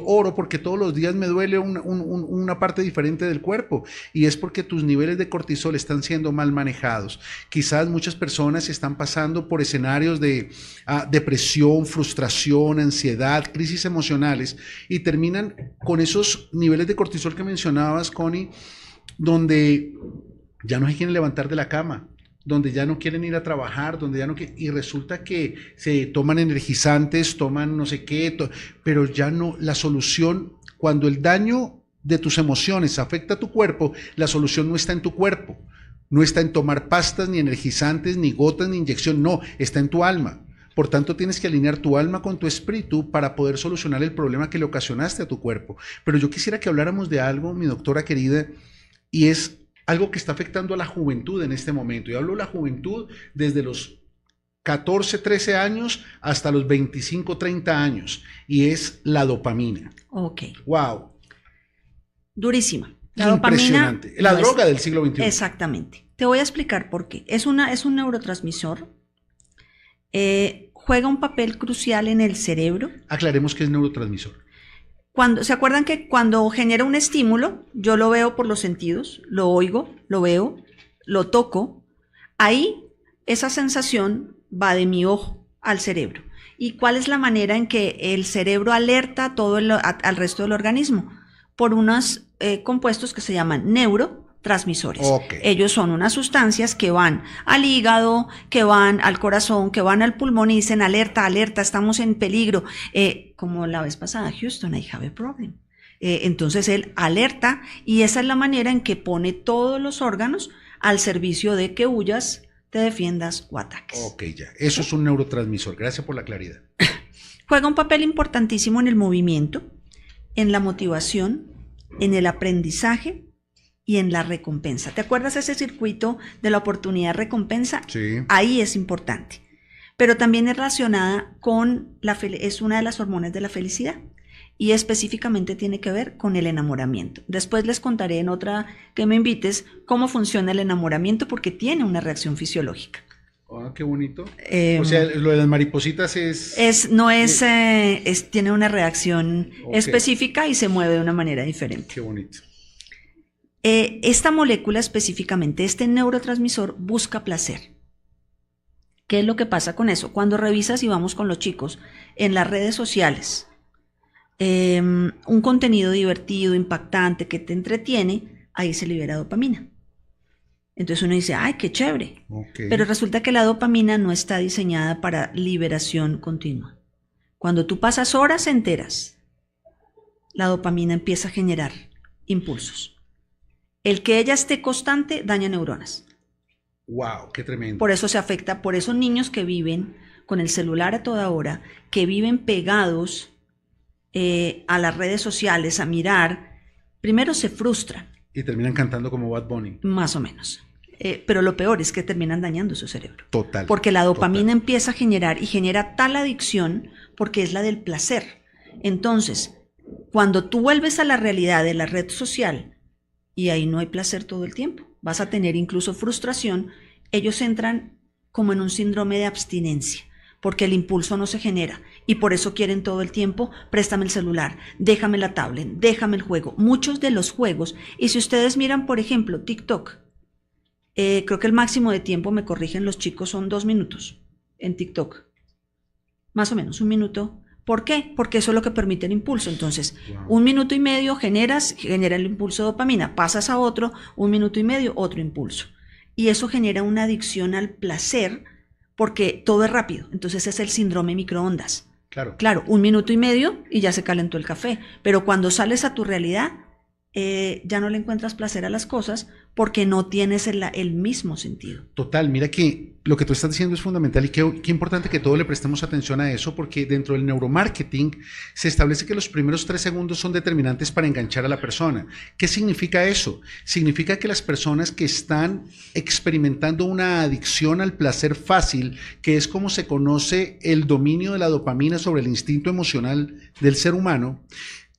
oro porque todos los días me duele una parte diferente del cuerpo. Y es porque tus niveles de cortisol están siendo mal manejados. Quizás muchas personas están pasando por escenarios de depresión, frustración, ansiedad, crisis emocionales, y terminan con esos niveles de cortisol que mencionabas, Connie, donde ya no se quieren levantar de la cama, donde ya no quieren ir a trabajar, donde ya no quieren, y resulta que se toman energizantes, toman no sé qué, pero ya no, la solución, cuando el daño de tus emociones afecta a tu cuerpo, la solución no está en tu cuerpo, no está en tomar pastas, ni energizantes, ni gotas, ni inyección, no, está en tu alma. Por tanto, tienes que alinear tu alma con tu espíritu para poder solucionar el problema que le ocasionaste a tu cuerpo. Pero yo quisiera que habláramos de algo, mi doctora querida, y es algo que está afectando a la juventud en este momento. Y hablo de la juventud desde los 14, 13 años hasta los 25, 30 años, y es la dopamina. Ok. Wow. Durísima. La impresionante. Dopamina, la droga del siglo XXI. Exactamente. Te voy a explicar por qué. Es un neurotransmisor. Juega un papel crucial en el cerebro. Aclaremos qué es neurotransmisor. ¿Se acuerdan que cuando genera un estímulo, yo lo veo por los sentidos, lo oigo, lo veo, lo toco? Ahí esa sensación va de mi ojo al cerebro. ¿Y cuál es la manera en que el cerebro alerta al resto del organismo? Por unos compuestos que se llaman neurotransmisores. Okay. Ellos son unas sustancias que van al hígado, que van al corazón, que van al pulmón y dicen alerta, alerta, estamos en peligro. Como la vez pasada, Houston, I have a problem. Entonces él alerta, y esa es la manera en que pone todos los órganos al servicio de que huyas, te defiendas o ataques. Ok, ya. Eso es un neurotransmisor. Gracias por la claridad. Juega un papel importantísimo en el movimiento, en la motivación, en el aprendizaje y en la recompensa. ¿Te acuerdas ese circuito de la oportunidad-recompensa? Sí. Ahí es importante. Pero también es relacionada con es una de las hormonas de la felicidad, y específicamente tiene que ver con el enamoramiento. Después les contaré en otra que me invites cómo funciona el enamoramiento, porque tiene una reacción fisiológica. Ah, qué bonito. O sea, lo de las maripositas tiene una reacción específica y se mueve de una manera diferente. Qué bonito. Esta molécula específicamente, este neurotransmisor, busca placer. ¿Qué es lo que pasa con eso? Cuando revisas, y vamos con los chicos, en las redes sociales, un contenido divertido, impactante, que te entretiene, ahí se libera dopamina. Entonces uno dice, ¡ay, qué chévere! Okay. Pero resulta que la dopamina no está diseñada para liberación continua. Cuando tú pasas horas enteras, la dopamina empieza a generar impulsos. El que ella esté constante daña neuronas. ¡Wow! ¡Qué tremendo! Por eso se afecta, por eso niños que viven con el celular a toda hora, que viven pegados a las redes sociales, a mirar, primero se frustran. Y terminan cantando como Bad Bunny. Más o menos. Pero lo peor es que terminan dañando su cerebro. Total. Porque la dopamina empieza a generar, y genera tal adicción porque es la del placer. Entonces, cuando tú vuelves a la realidad de la red social, y ahí no hay placer todo el tiempo, vas a tener incluso frustración, ellos entran como en un síndrome de abstinencia, porque el impulso no se genera, y por eso quieren todo el tiempo, préstame el celular, déjame la tablet, déjame el juego. Muchos de los juegos, y si ustedes miran, por ejemplo, TikTok, creo que el máximo de tiempo, me corrigen los chicos, son 2 minutos en TikTok. Más o menos, 1 minuto. ¿Por qué? Porque eso es lo que permite el impulso. Entonces, 1 minuto y medio genera el impulso de dopamina, pasas a otro, 1 minuto y medio, otro impulso. Y eso genera una adicción al placer, porque todo es rápido. Entonces es el síndrome microondas. Claro. Claro, 1 minuto y medio y ya se calentó el café. Pero cuando sales a tu realidad, ya no le encuentras placer a las cosas porque no tienes el mismo sentido. Total, mira que lo que tú estás diciendo es fundamental y qué importante que todos le prestemos atención a eso, porque dentro del neuromarketing se establece que los primeros 3 segundos son determinantes para enganchar a la persona. ¿Qué significa eso? Significa que las personas que están experimentando una adicción al placer fácil, que es como se conoce el dominio de la dopamina sobre el instinto emocional del ser humano,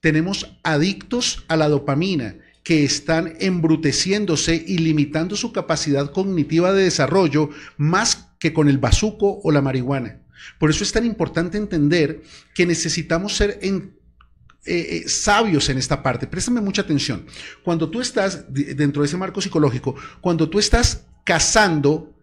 tenemos adictos a la dopamina que están embruteciéndose y limitando su capacidad cognitiva de desarrollo más que con el bazuco o la marihuana. Por eso es tan importante entender que necesitamos ser sabios en esta parte. Préstame mucha atención. Cuando tú estás dentro de ese marco psicológico, cuando tú estás cazando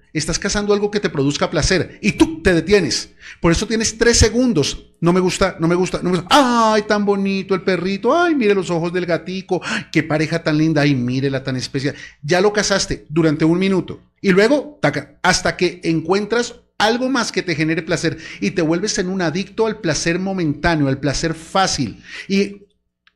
algo que te produzca placer y tú te detienes. Por eso tienes 3 segundos. No me gusta, no me gusta, no me gusta. Ay, tan bonito el perrito. Ay, mire los ojos del gatico. Ay, qué pareja tan linda. Ay, mírela tan especial. Ya lo cazaste durante 1 minuto. Y luego, taca, hasta que encuentras algo más que te genere placer y te vuelves en un adicto al placer momentáneo, al placer fácil. Y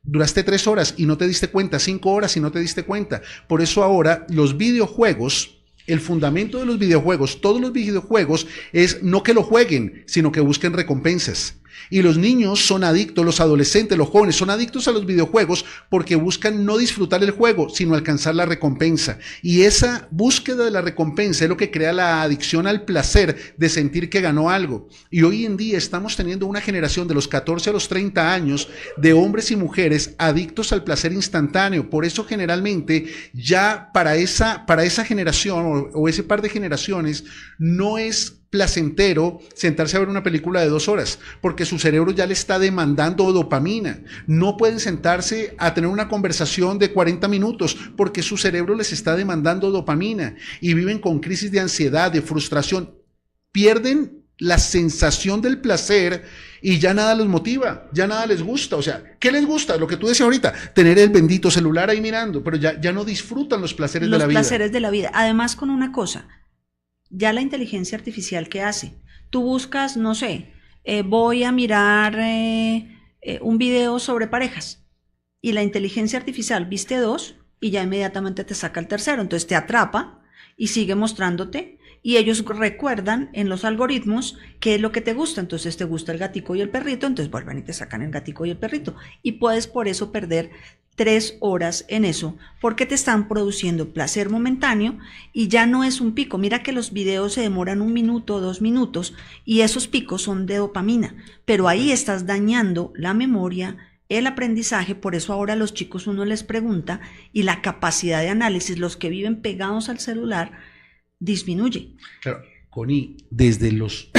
duraste 3 horas y no te diste cuenta, 5 horas y no te diste cuenta. Por eso ahora los videojuegos, el fundamento de los videojuegos, todos los videojuegos, es no que lo jueguen, sino que busquen recompensas. Y los niños son adictos, los adolescentes, los jóvenes son adictos a los videojuegos porque buscan no disfrutar el juego, sino alcanzar la recompensa. Y esa búsqueda de la recompensa es lo que crea la adicción al placer de sentir que ganó algo. Y hoy en día estamos teniendo una generación de los 14 a los 30 años de hombres y mujeres adictos al placer instantáneo. Por eso generalmente ya para esa generación o ese par de generaciones no es placentero sentarse a ver una película de 2 horas, porque su cerebro ya le está demandando dopamina. No pueden sentarse a tener una conversación de 40 minutos, porque su cerebro les está demandando dopamina y viven con crisis de ansiedad, de frustración. Pierden la sensación del placer y ya nada los motiva, ya nada les gusta. O sea, ¿qué les gusta? Lo que tú decías ahorita, tener el bendito celular ahí mirando, pero ya no disfrutan los placeres de la vida. Los placeres de la vida. Además, con una cosa, ya la inteligencia artificial, ¿qué hace? Tú buscas, no sé, voy a mirar un video sobre parejas y la inteligencia artificial viste 2 y ya inmediatamente te saca el tercero, entonces te atrapa y sigue mostrándote y ellos recuerdan en los algoritmos qué es lo que te gusta, entonces te gusta el gatico y el perrito, entonces vuelven y te sacan el gatico y el perrito y puedes por eso perder 3 horas en eso, porque te están produciendo placer momentáneo y ya no es un pico. Mira que los videos se demoran 1 minuto o 2 minutos y esos picos son de dopamina, pero ahí estás dañando la memoria, el aprendizaje. Por eso ahora a los chicos uno les pregunta y la capacidad de análisis, los que viven pegados al celular, disminuye. Claro, Connie, desde los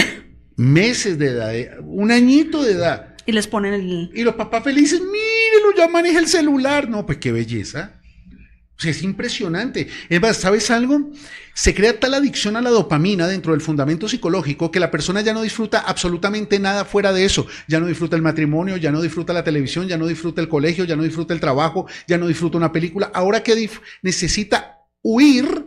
meses de edad, 1 añito de edad, y les ponen y los papás felices, mírelo, ya maneja el celular. No, pues qué belleza. O sea, es impresionante. Es más, ¿sabes algo? Se crea tal adicción a la dopamina dentro del fundamento psicológico que la persona ya no disfruta absolutamente nada fuera de eso. Ya no disfruta el matrimonio, ya no disfruta la televisión, ya no disfruta el colegio, ya no disfruta el trabajo, ya no disfruta una película. Ahora que necesita huir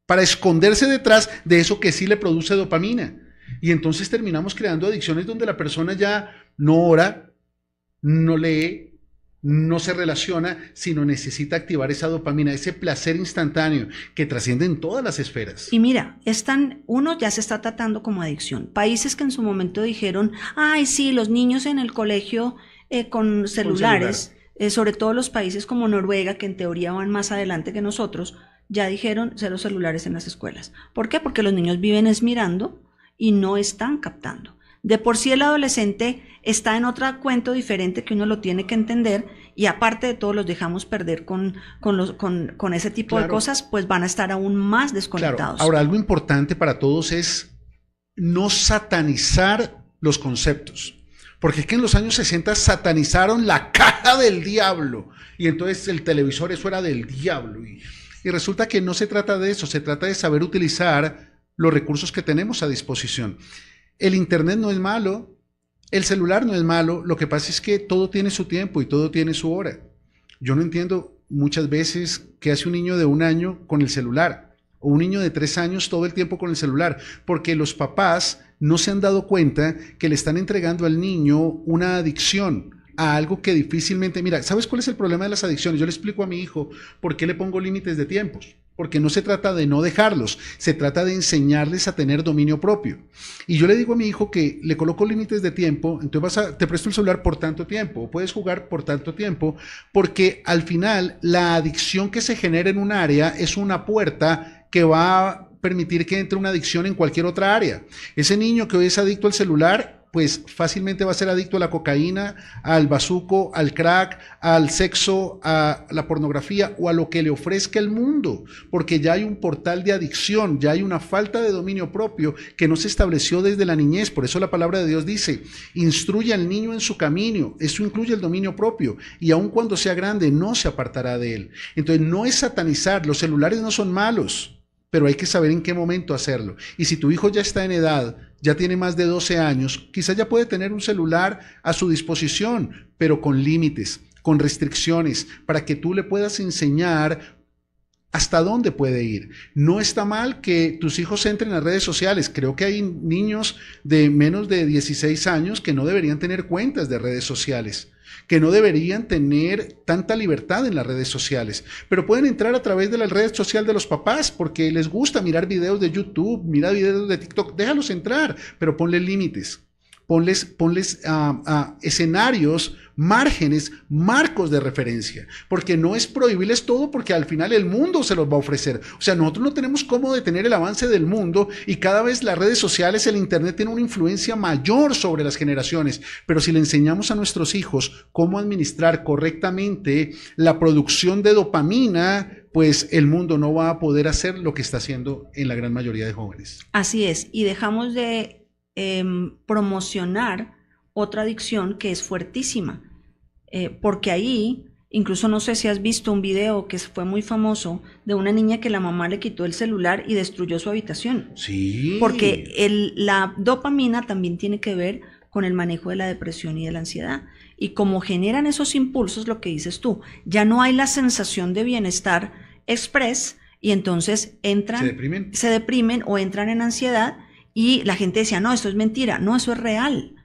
para esconderse detrás de eso que sí le produce dopamina. Y entonces terminamos creando adicciones donde la persona ya no ora, no lee, no se relaciona, sino necesita activar esa dopamina, ese placer instantáneo que trasciende en todas las esferas. Y mira, uno ya se está tratando como adicción. Países que en su momento dijeron, ay sí, los niños en el colegio con celulares, sobre todo los países como Noruega, que en teoría van más adelante que nosotros, ya dijeron 0 celulares en las escuelas. ¿Por qué? Porque los niños viven mirando y no están captando. De por sí el adolescente está en otro cuento diferente que uno lo tiene que entender y aparte de todo los dejamos perder con ese tipo de cosas, pues van a estar aún más desconectados. Claro. Ahora, algo importante para todos es no satanizar los conceptos. Porque es que en los años 60 satanizaron la caja del diablo y entonces el televisor eso era del diablo y resulta que no se trata de eso, se trata de saber utilizar los recursos que tenemos a disposición. El internet no es malo, el celular no es malo, lo que pasa es que todo tiene su tiempo y todo tiene su hora. Yo no entiendo muchas veces qué hace un niño de 1 año con el celular o un niño de 3 años todo el tiempo con el celular, porque los papás no se han dado cuenta que le están entregando al niño una adicción. a algo que difícilmente, mira, ¿sabes cuál es el problema de las adicciones? Yo le explico a mi hijo por qué le pongo límites de tiempos. Porque no se trata de no dejarlos, se trata de enseñarles a tener dominio propio. Y yo le digo a mi hijo que le coloco límites de tiempo, entonces te presto el celular por tanto tiempo, o puedes jugar por tanto tiempo, porque al final la adicción que se genera en un área es una puerta que va a permitir que entre una adicción en cualquier otra área. Ese niño que hoy es adicto al celular, pues fácilmente va a ser adicto a la cocaína, al bazuco, al crack, al sexo, a la pornografía o a lo que le ofrezca el mundo, porque ya hay un portal de adicción, ya hay una falta de dominio propio que no se estableció desde la niñez. Por eso la palabra de Dios dice, instruye al niño en su camino. Eso incluye el dominio propio y aun cuando sea grande no se apartará de él. Entonces no es satanizar, los celulares no son malos, pero hay que saber en qué momento hacerlo. Y si tu hijo ya está en edad, ya tiene más de 12 años, quizás ya puede tener un celular a su disposición, pero con límites, con restricciones, para que tú le puedas enseñar hasta dónde puede ir. No está mal que tus hijos entren a redes sociales. Creo que hay niños de menos de 16 años que no deberían tener cuentas de redes sociales, que no deberían tener tanta libertad en las redes sociales, pero pueden entrar a través de la red social de los papás porque les gusta mirar videos de YouTube, mirar videos de TikTok, déjalos entrar, pero ponle límites, ponles escenarios, márgenes, marcos de referencia, porque no es prohibirles todo porque al final el mundo se los va a ofrecer. O sea, nosotros no tenemos cómo detener el avance del mundo y cada vez las redes sociales, el internet tiene una influencia mayor sobre las generaciones, pero si le enseñamos a nuestros hijos cómo administrar correctamente la producción de dopamina, pues el mundo no va a poder hacer lo que está haciendo en la gran mayoría de jóvenes. Así es, y dejamos de promocionar otra adicción que es fuertísima, porque ahí, incluso no sé si has visto un video que fue muy famoso de una niña que la mamá le quitó el celular y destruyó su habitación. Sí. Porque la dopamina también tiene que ver con el manejo de la depresión y de la ansiedad. Y como generan esos impulsos, lo que dices tú, ya no hay la sensación de bienestar express y entonces se deprimen o entran en ansiedad. Y la gente decía, no, esto es mentira. No, eso es real.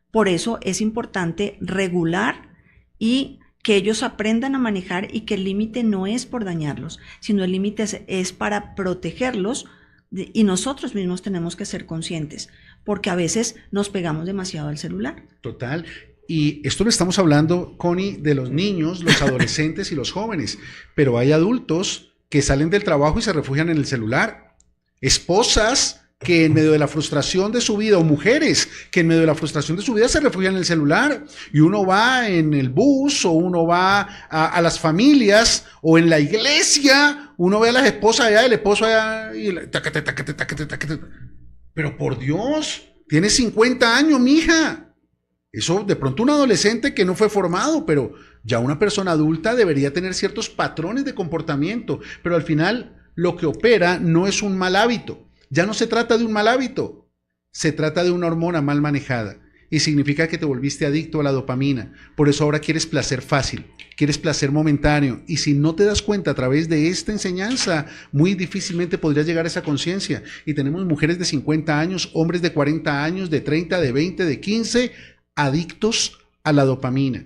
Por eso es importante regular y que ellos aprendan a manejar y que el límite no es por dañarlos, sino el límite es para protegerlos y nosotros mismos tenemos que ser conscientes, porque a veces nos pegamos demasiado al celular. Total. Y esto lo estamos hablando, Connie, de los niños, los adolescentes y los jóvenes, pero hay adultos que salen del trabajo y se refugian en el celular. Esposas que en medio de la frustración de su vida, o mujeres que en medio de la frustración de su vida se refugian en el celular, y uno va en el bus, o uno va a las familias, o en la iglesia, uno ve a las esposas allá, el esposo allá, y pero por Dios, tiene 50 años, mija. Eso de pronto un adolescente que no fue formado, pero ya una persona adulta debería tener ciertos patrones de comportamiento, pero al final lo que opera no es un mal hábito. Ya no se trata de un mal hábito, se trata de una hormona mal manejada y significa que te volviste adicto a la dopamina. Por eso ahora quieres placer fácil, quieres placer momentáneo y si no te das cuenta a través de esta enseñanza, muy difícilmente podrías llegar a esa conciencia. Y tenemos mujeres de 50 años, hombres de 40 años, de 30, de 20, de 15, adictos a la dopamina.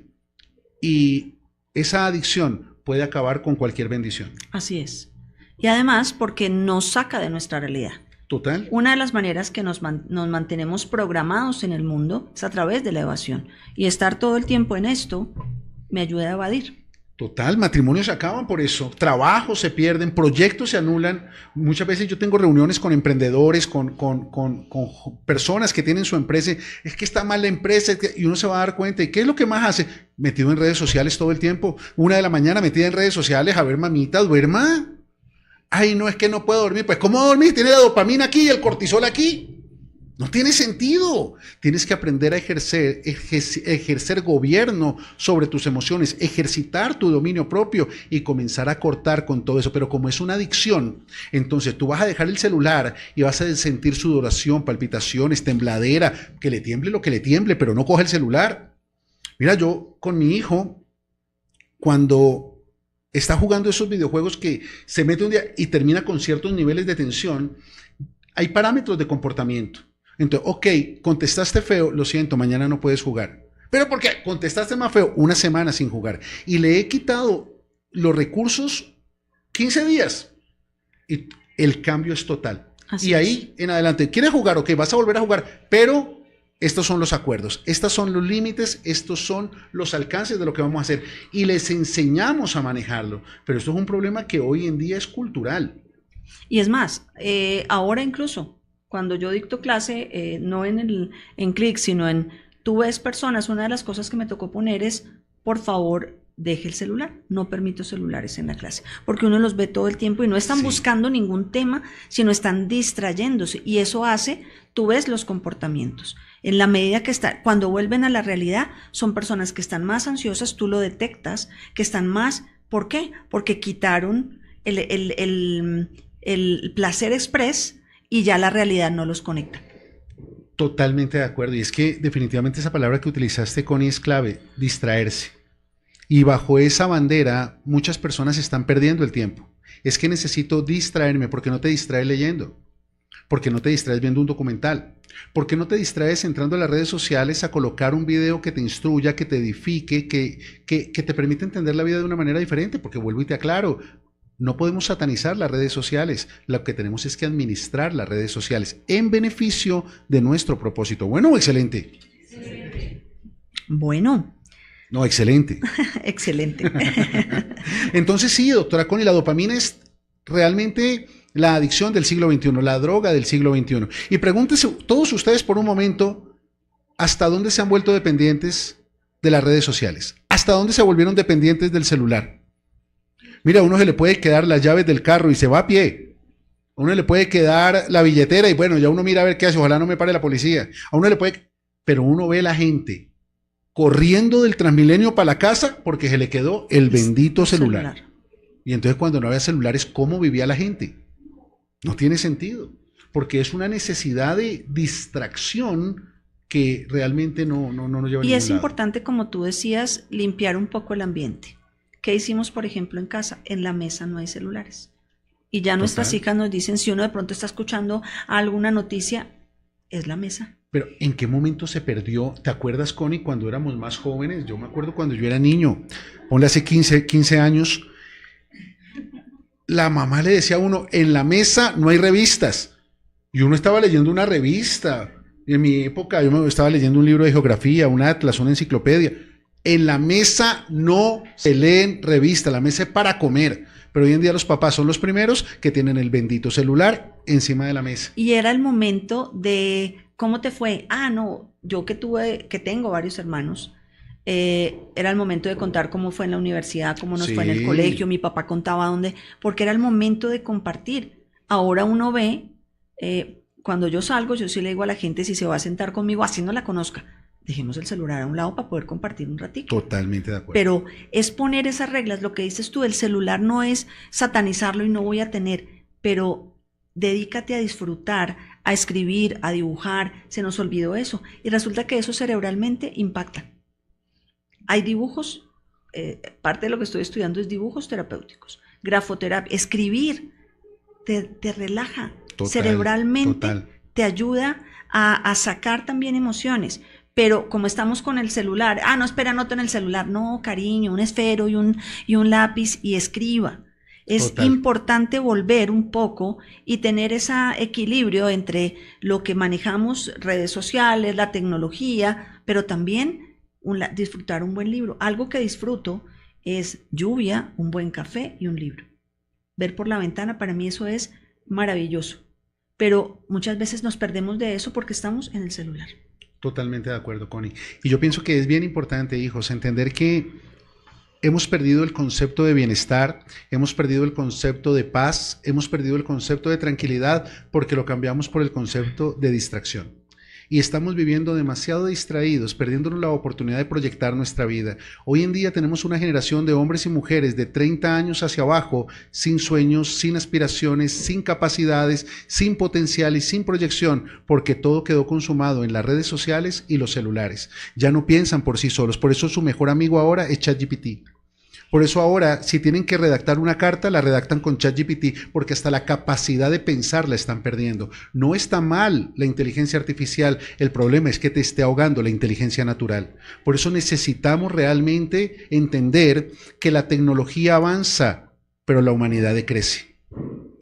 Y esa adicción puede acabar con cualquier bendición. Así es. Y además porque nos saca de nuestra realidad. Total. Una de las maneras que nos mantenemos programados en el mundo es a través de la evasión. Y estar todo el tiempo en esto me ayuda a evadir. Total, matrimonios se acaban por eso, trabajos se pierden, proyectos se anulan. Muchas veces yo tengo reuniones con emprendedores, con personas que tienen su empresa. Es que está mal la empresa y uno se va a dar cuenta. ¿Y qué es lo que más hace? Metido en redes sociales todo el tiempo. 1 de la mañana metida en redes sociales. A ver, mamita, duerma. Ay, no, es que no puedo dormir. Pues, ¿cómo dormir? Tiene la dopamina aquí y el cortisol aquí. No tiene sentido. Tienes que aprender a ejercer gobierno sobre tus emociones, ejercitar tu dominio propio y comenzar a cortar con todo eso. Pero como es una adicción, entonces tú vas a dejar el celular y vas a sentir sudoración, palpitaciones, tembladera, que le tiemble lo que le tiemble, pero no coge el celular. Mira, yo con mi hijo, cuando está jugando esos videojuegos que se mete un día y termina con ciertos niveles de tensión, hay parámetros de comportamiento. Entonces, ok, contestaste feo, lo siento, mañana no puedes jugar. Pero porque contestaste más feo, una semana sin jugar. Y le he quitado los recursos 15 días. Y el cambio es total. Así y es. ahí en adelante, ¿quieres jugar? Ok, vas a volver a jugar, pero estos son los acuerdos, estos son los límites, estos son los alcances de lo que vamos a hacer. Y les enseñamos a manejarlo. Pero esto es un problema que hoy en día es cultural. Y es más, ahora incluso, cuando yo dicto clase, no en Click, sino en tú ves personas, una de las cosas que me tocó poner es, por favor, deje el celular, no permito celulares en la clase, porque uno los ve todo el tiempo y no están buscando ningún tema, sino están distrayéndose, y eso hace, tú ves los comportamientos. En la medida que cuando vuelven a la realidad, son personas que están más ansiosas, tú lo detectas, que están más, ¿por qué? Porque quitaron el placer express y ya la realidad no los conecta. Totalmente de acuerdo. Y es que definitivamente esa palabra que utilizaste, Connie, es clave, distraerse. Y bajo esa bandera, muchas personas están perdiendo el tiempo. Es que necesito distraerme. ¿Por qué no te distraes leyendo? ¿Por qué no te distraes viendo un documental? ¿Por qué no te distraes entrando a las redes sociales a colocar un video que te instruya, que te edifique, que te permita entender la vida de una manera diferente? Porque vuelvo y te aclaro, no podemos satanizar las redes sociales. Lo que tenemos es que administrar las redes sociales en beneficio de nuestro propósito. ¿Bueno o excelente? Bueno. No, excelente. Excelente. Entonces sí, doctora Connie, la dopamina es realmente la adicción del siglo XXI, la droga del siglo XXI. Y pregúntense todos ustedes por un momento, ¿hasta dónde se han vuelto dependientes de las redes sociales? ¿Hasta dónde se volvieron dependientes del celular? Mira, a uno se le puede quedar las llaves del carro y se va a pie. A uno le puede quedar la billetera y bueno, ya uno mira a ver qué hace, ojalá no me pare la policía. A uno le puede... Pero uno ve a la gente corriendo del Transmilenio para la casa porque se le quedó el bendito celular. Y entonces cuando no había celulares, ¿cómo vivía la gente? No tiene sentido, porque es una necesidad de distracción que realmente no nos lleva a ningún Y es lado. importante, como tú decías, limpiar un poco el ambiente. ¿Qué hicimos, por ejemplo, en casa? En la mesa no hay celulares. Y ya nuestras hijas nos dicen, si uno de pronto está escuchando alguna noticia, es la mesa. Pero ¿en qué momento se perdió? ¿Te acuerdas, Connie, cuando éramos más jóvenes? Yo me acuerdo cuando yo era niño, ponle hace 15 años, la mamá le decía a uno, en la mesa no hay revistas. Y uno estaba leyendo una revista. Y en mi época yo me estaba leyendo un libro de geografía, un atlas, una enciclopedia. En la mesa no se leen revistas, la mesa es para comer. Pero hoy en día los papás son los primeros que tienen el bendito celular encima de la mesa. Y era el momento de, ¿cómo te fue? Ah, no, yo que tengo varios hermanos, era el momento de contar cómo fue en la universidad, cómo nos fue en el colegio, mi papá contaba dónde, porque era el momento de compartir. Ahora uno ve, cuando yo salgo, yo sí le digo a la gente, si se va a sentar conmigo, así no la conozca, dejemos el celular a un lado para poder compartir un ratito. Totalmente de acuerdo. Pero es poner esas reglas, lo que dices tú, el celular no es satanizarlo y no voy a tener, pero dedícate a disfrutar, a escribir, a dibujar, se nos olvidó eso, y resulta que eso cerebralmente impacta. Hay dibujos, parte de lo que estoy estudiando es dibujos terapéuticos, grafoterapia, escribir te relaja cerebralmente, te ayuda a sacar también emociones. Pero como estamos con el celular, no, espera, anoto en el celular. No, cariño, un esfero y un lápiz y escriba. Es importante volver un poco y tener ese equilibrio entre lo que manejamos, redes sociales, la tecnología, pero también disfrutar un buen libro. Algo que disfruto es lluvia, un buen café y un libro. Ver por la ventana, para mí eso es maravilloso. Pero muchas veces nos perdemos de eso porque estamos en el celular. Totalmente de acuerdo, Connie. Y yo pienso que es bien importante, hijos, entender que hemos perdido el concepto de bienestar, hemos perdido el concepto de paz, hemos perdido el concepto de tranquilidad porque lo cambiamos por el concepto de distracción. Y estamos viviendo demasiado distraídos, perdiéndonos la oportunidad de proyectar nuestra vida. Hoy en día tenemos una generación de hombres y mujeres de 30 años hacia abajo, sin sueños, sin aspiraciones, sin capacidades, sin potencial y sin proyección, porque todo quedó consumado en las redes sociales y los celulares. Ya no piensan por sí solos, por eso su mejor amigo ahora es ChatGPT. Por eso ahora, si tienen que redactar una carta, la redactan con ChatGPT, porque hasta la capacidad de pensar la están perdiendo. No está mal la inteligencia artificial, el problema es que te esté ahogando la inteligencia natural. Por eso necesitamos realmente entender que la tecnología avanza, pero la humanidad decrece.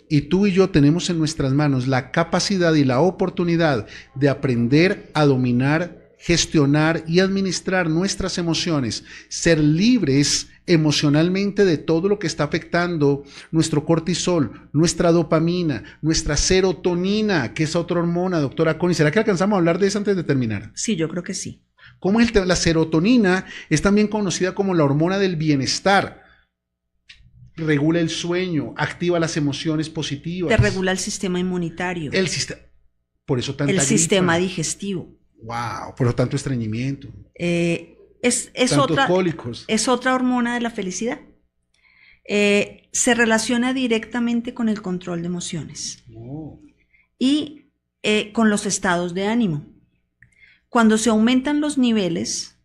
Y tú y yo tenemos en nuestras manos la capacidad y la oportunidad de aprender a dominar, gestionar y administrar nuestras emociones, ser libres emocionalmente de todo lo que está afectando nuestro cortisol, nuestra dopamina, nuestra serotonina, que es otra hormona, doctora Connie. ¿Será que alcanzamos a hablar de eso antes de terminar? Sí, yo creo que sí. ¿Cómo es la serotonina? Es también conocida como la hormona del bienestar. Regula el sueño, activa las emociones positivas. Te regula el sistema inmunitario. El sistema, por eso tanta el gripa. Sistema digestivo. Wow, por lo tanto estreñimiento. Es Cólicos. Es otra hormona de la felicidad. Se relaciona directamente con el control de emociones y con los estados de ánimo. Cuando se aumentan los niveles,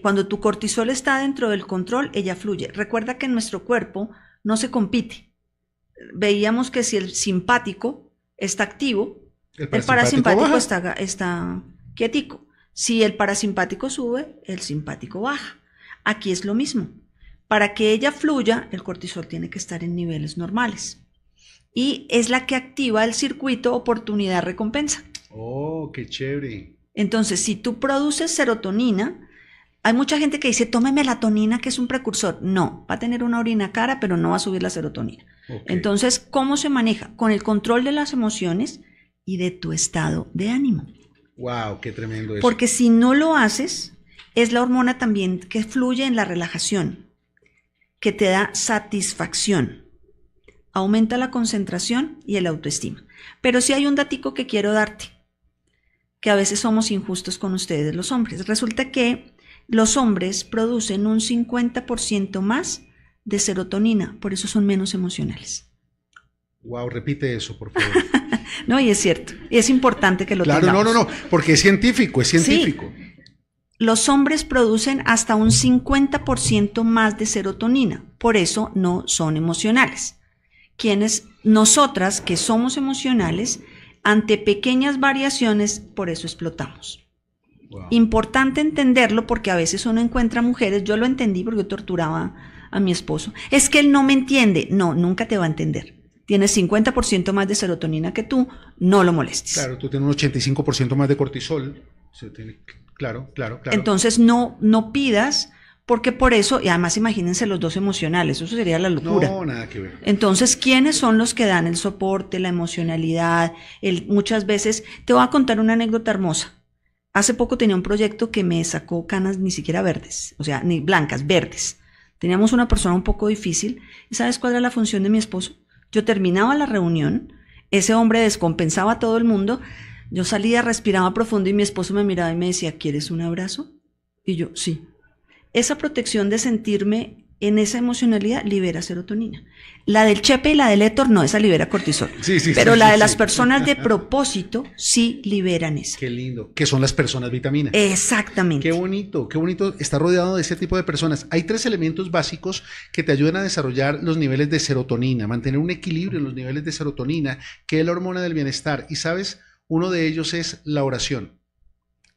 cuando tu cortisol está dentro del control, ella fluye. Recuerda que en nuestro cuerpo no se compite. Veíamos que si el simpático está activo, el parasimpático está quietico. Si el parasimpático sube, el simpático baja. Aquí es lo mismo. Para que ella fluya, el cortisol tiene que estar en niveles normales. Y es la que activa el circuito oportunidad-recompensa. Oh, qué chévere. Entonces, si tú produces serotonina, hay mucha gente que dice, tome melatonina, que es un precursor. No, va a tener una orina cara, pero no va a subir la serotonina. Okay. Entonces, ¿cómo se maneja? Con el control de las emociones y de tu estado de ánimo. Wow, qué tremendo eso. Porque si no lo haces, es la hormona también que fluye en la relajación, que te da satisfacción, aumenta la concentración y el autoestima. Pero sí hay un datico que quiero darte, que a veces somos injustos con ustedes los hombres. Resulta que los hombres producen un 50% más de serotonina, por eso son menos emocionales. Wow, repite eso, por favor. No, y es cierto, y es importante que lo tengamos. Claro, no, porque es científico, Sí. Los hombres producen hasta un 50% más de serotonina, por eso no son emocionales. Nosotras que somos emocionales, ante pequeñas variaciones, por eso explotamos. Wow. Importante entenderlo porque a veces uno encuentra mujeres, yo lo entendí porque yo torturaba a mi esposo, es que él no me entiende. No, nunca te va a entender. Tienes 50% más de serotonina que tú, no lo molestes. Claro, tú tienes un 85% más de cortisol. Claro. Entonces no pidas, porque por eso, y además imagínense los dos emocionales, eso sería la locura. No, nada que ver. Entonces, ¿quiénes son los que dan el soporte, la emocionalidad? Muchas veces, te voy a contar una anécdota hermosa. Hace poco tenía un proyecto que me sacó canas ni siquiera verdes, o sea, ni blancas, verdes. Teníamos una persona un poco difícil, ¿y sabes cuál era la función de mi esposo? Yo terminaba la reunión, ese hombre descompensaba a todo el mundo, yo salía, respiraba profundo y mi esposo me miraba y me decía, ¿quieres un abrazo? Y yo, sí. Esa protección de sentirme en esa emocionalidad libera serotonina. La del Chepe y la del Héctor no, esa libera cortisol. Pero la de las personas de propósito sí liberan esa. Qué lindo. Que son las personas vitaminas. Exactamente. Qué bonito estar rodeado de ese tipo de personas. Hay 3 elementos básicos que te ayudan a desarrollar los niveles de serotonina, mantener un equilibrio en los niveles de serotonina, que es la hormona del bienestar. Y sabes, uno de ellos es la oración.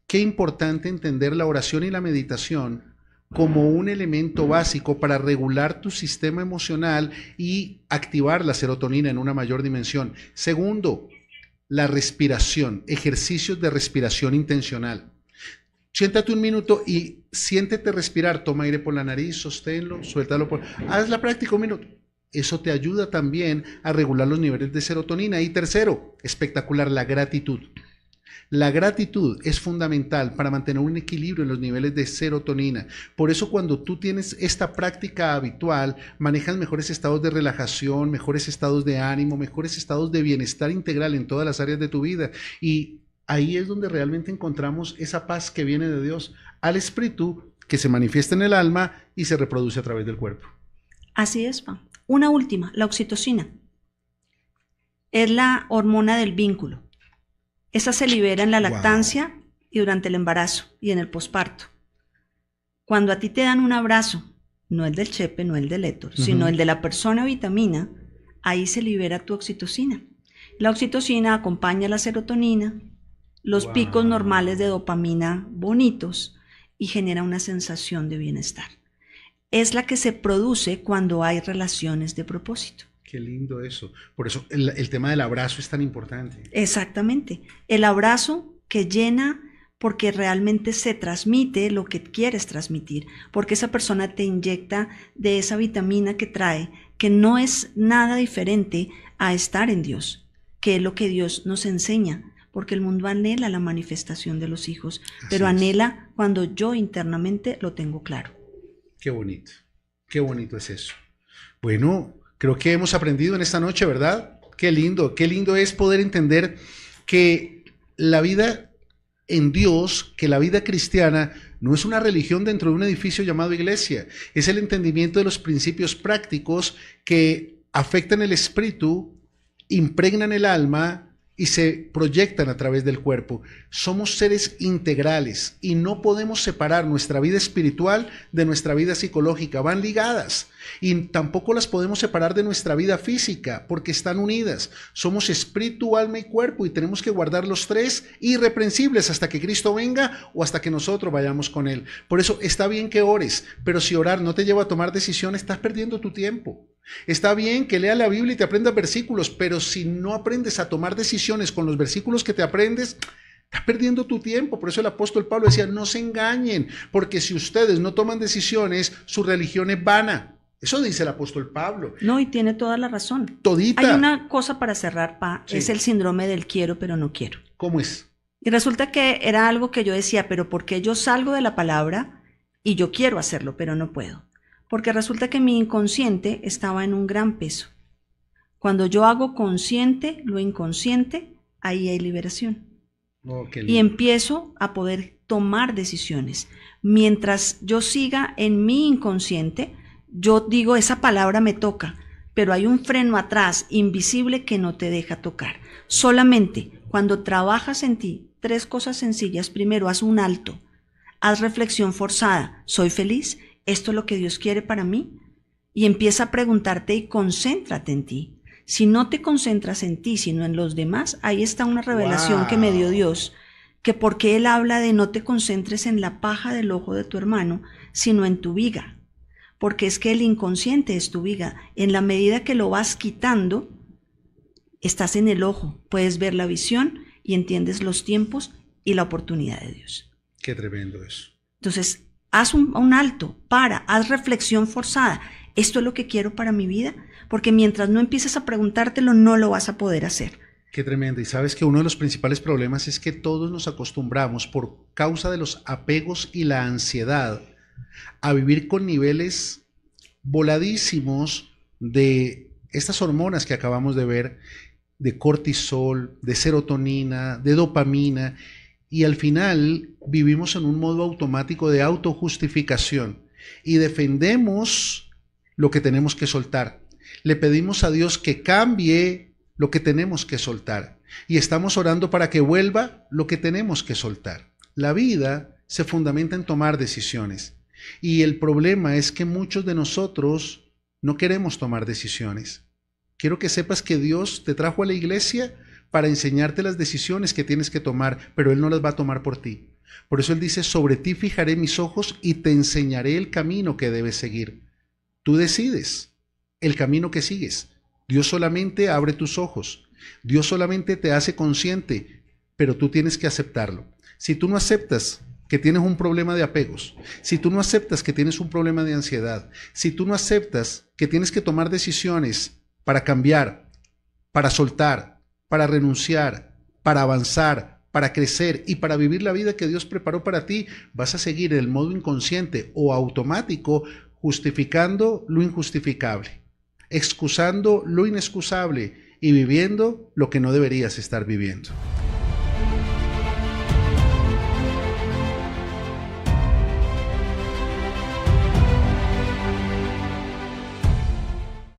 Qué importante entender la oración y la meditación como un elemento básico para regular tu sistema emocional y activar la serotonina en una mayor dimensión. Segundo, la respiración, ejercicios de respiración intencional. Siéntate un minuto y siéntete respirar, toma aire por la nariz, sosténlo, suéltalo haz la práctica un minuto. Eso te ayuda también a regular los niveles de serotonina. Y tercero, espectacular, la gratitud. La gratitud es fundamental para mantener un equilibrio en los niveles de serotonina. Por eso cuando tú tienes esta práctica habitual, manejas mejores estados de relajación, mejores estados de ánimo, mejores estados de bienestar integral en todas las áreas de tu vida. Y ahí es donde realmente encontramos esa paz que viene de Dios al espíritu, que se manifiesta en el alma y se reproduce a través del cuerpo. Así es, Pa. Una última, la oxitocina. Es la hormona del vínculo. Esa se libera en la lactancia y durante el embarazo y en el posparto. Cuando a ti te dan un abrazo no el del chepe, no el del Héctor, sino el de la persona vitamina, ahí se libera tu oxitocina. La oxitocina acompaña la serotonina, los picos normales de dopamina bonitos y genera una sensación de bienestar. Es la que se produce cuando hay relaciones de propósito. Qué lindo eso. Por eso el tema del abrazo es tan importante. Exactamente. El abrazo que llena porque realmente se transmite lo que quieres transmitir, porque esa persona te inyecta de esa vitamina que trae, que no es nada diferente a estar en Dios, que es lo que Dios nos enseña, porque el mundo anhela la manifestación de los hijos, pero anhela cuando yo internamente lo tengo claro. Qué bonito es eso. Bueno, creo que hemos aprendido en esta noche, ¿verdad? Qué lindo es poder entender que la vida en Dios, que la vida cristiana no es una religión dentro de un edificio llamado iglesia, es el entendimiento de los principios prácticos que afectan el espíritu, impregnan el alma y se proyectan a través del cuerpo. Somos seres integrales y no podemos separar nuestra vida espiritual de nuestra vida psicológica, van ligadas, y tampoco las podemos separar de nuestra vida física porque están unidas. Somos espíritu, alma y cuerpo y tenemos que guardar los tres irreprensibles hasta que Cristo venga o hasta que nosotros vayamos con Él. Por eso está bien que ores, pero si orar no te lleva a tomar decisiones, estás perdiendo tu tiempo. Está bien que leas la Biblia y te aprendas versículos, pero si no aprendes a tomar decisiones con los versículos que te aprendes, estás perdiendo tu tiempo. Por eso el apóstol Pablo decía, no se engañen, porque si ustedes no toman decisiones, su religión es vana. Eso dice el apóstol Pablo. No, y tiene toda la razón. Todita. Hay una cosa para cerrar, Sí. Es el síndrome del quiero pero no quiero. ¿Cómo es? Y resulta que era algo que yo decía, pero ¿por qué yo salgo de la palabra y yo quiero hacerlo, pero no puedo? Porque resulta que mi inconsciente estaba en un gran peso. Cuando yo hago consciente lo inconsciente, ahí hay liberación. Oh, qué Y lindo. empiezo a poder tomar decisiones. Mientras yo siga en mi inconsciente, yo digo, esa palabra me toca, pero hay un freno atrás, invisible, que no te deja tocar. Solamente cuando trabajas en ti, 3 cosas sencillas. Primero, haz un alto, haz reflexión forzada. ¿Soy feliz? ¿Esto es lo que Dios quiere para mí? Y empieza a preguntarte y concéntrate en ti. Si no te concentras en ti, sino en los demás, ahí está una revelación que me dio Dios, que porque Él habla de no te concentres en la paja del ojo de tu hermano, sino en tu viga. Porque es que el inconsciente es tu viga. En la medida que lo vas quitando, estás en el ojo, puedes ver la visión y entiendes los tiempos y la oportunidad de Dios. Qué tremendo eso. Entonces, haz un alto, haz reflexión forzada. ¿Esto es lo que quiero para mi vida? Porque mientras no empieces a preguntártelo, no lo vas a poder hacer. Qué tremendo. Y sabes que uno de los principales problemas es que todos nos acostumbramos, por causa de los apegos y la ansiedad, a vivir con niveles voladísimos de estas hormonas que acabamos de ver, de cortisol, de serotonina, de dopamina, y al final vivimos en un modo automático de autojustificación y defendemos lo que tenemos que soltar. Le pedimos a Dios que cambie lo que tenemos que soltar y estamos orando para que vuelva lo que tenemos que soltar. La vida se fundamenta en tomar decisiones y el problema es que muchos de nosotros no queremos tomar decisiones. Quiero que sepas que Dios te trajo a la iglesia para enseñarte las decisiones que tienes que tomar, pero Él no las va a tomar por ti. Por eso Él dice, sobre ti fijaré mis ojos y te enseñaré el camino que debes seguir. Tú decides el camino que sigues. Dios solamente abre tus ojos. Dios solamente te hace consciente, pero tú tienes que aceptarlo. Si tú no aceptas que tienes un problema de apegos, si tú no aceptas que tienes un problema de ansiedad, si tú no aceptas que tienes que tomar decisiones para cambiar, para soltar, para renunciar, para avanzar, para crecer y para vivir la vida que Dios preparó para ti, vas a seguir en el modo inconsciente o automático, justificando lo injustificable, excusando lo inexcusable y viviendo lo que no deberías estar viviendo.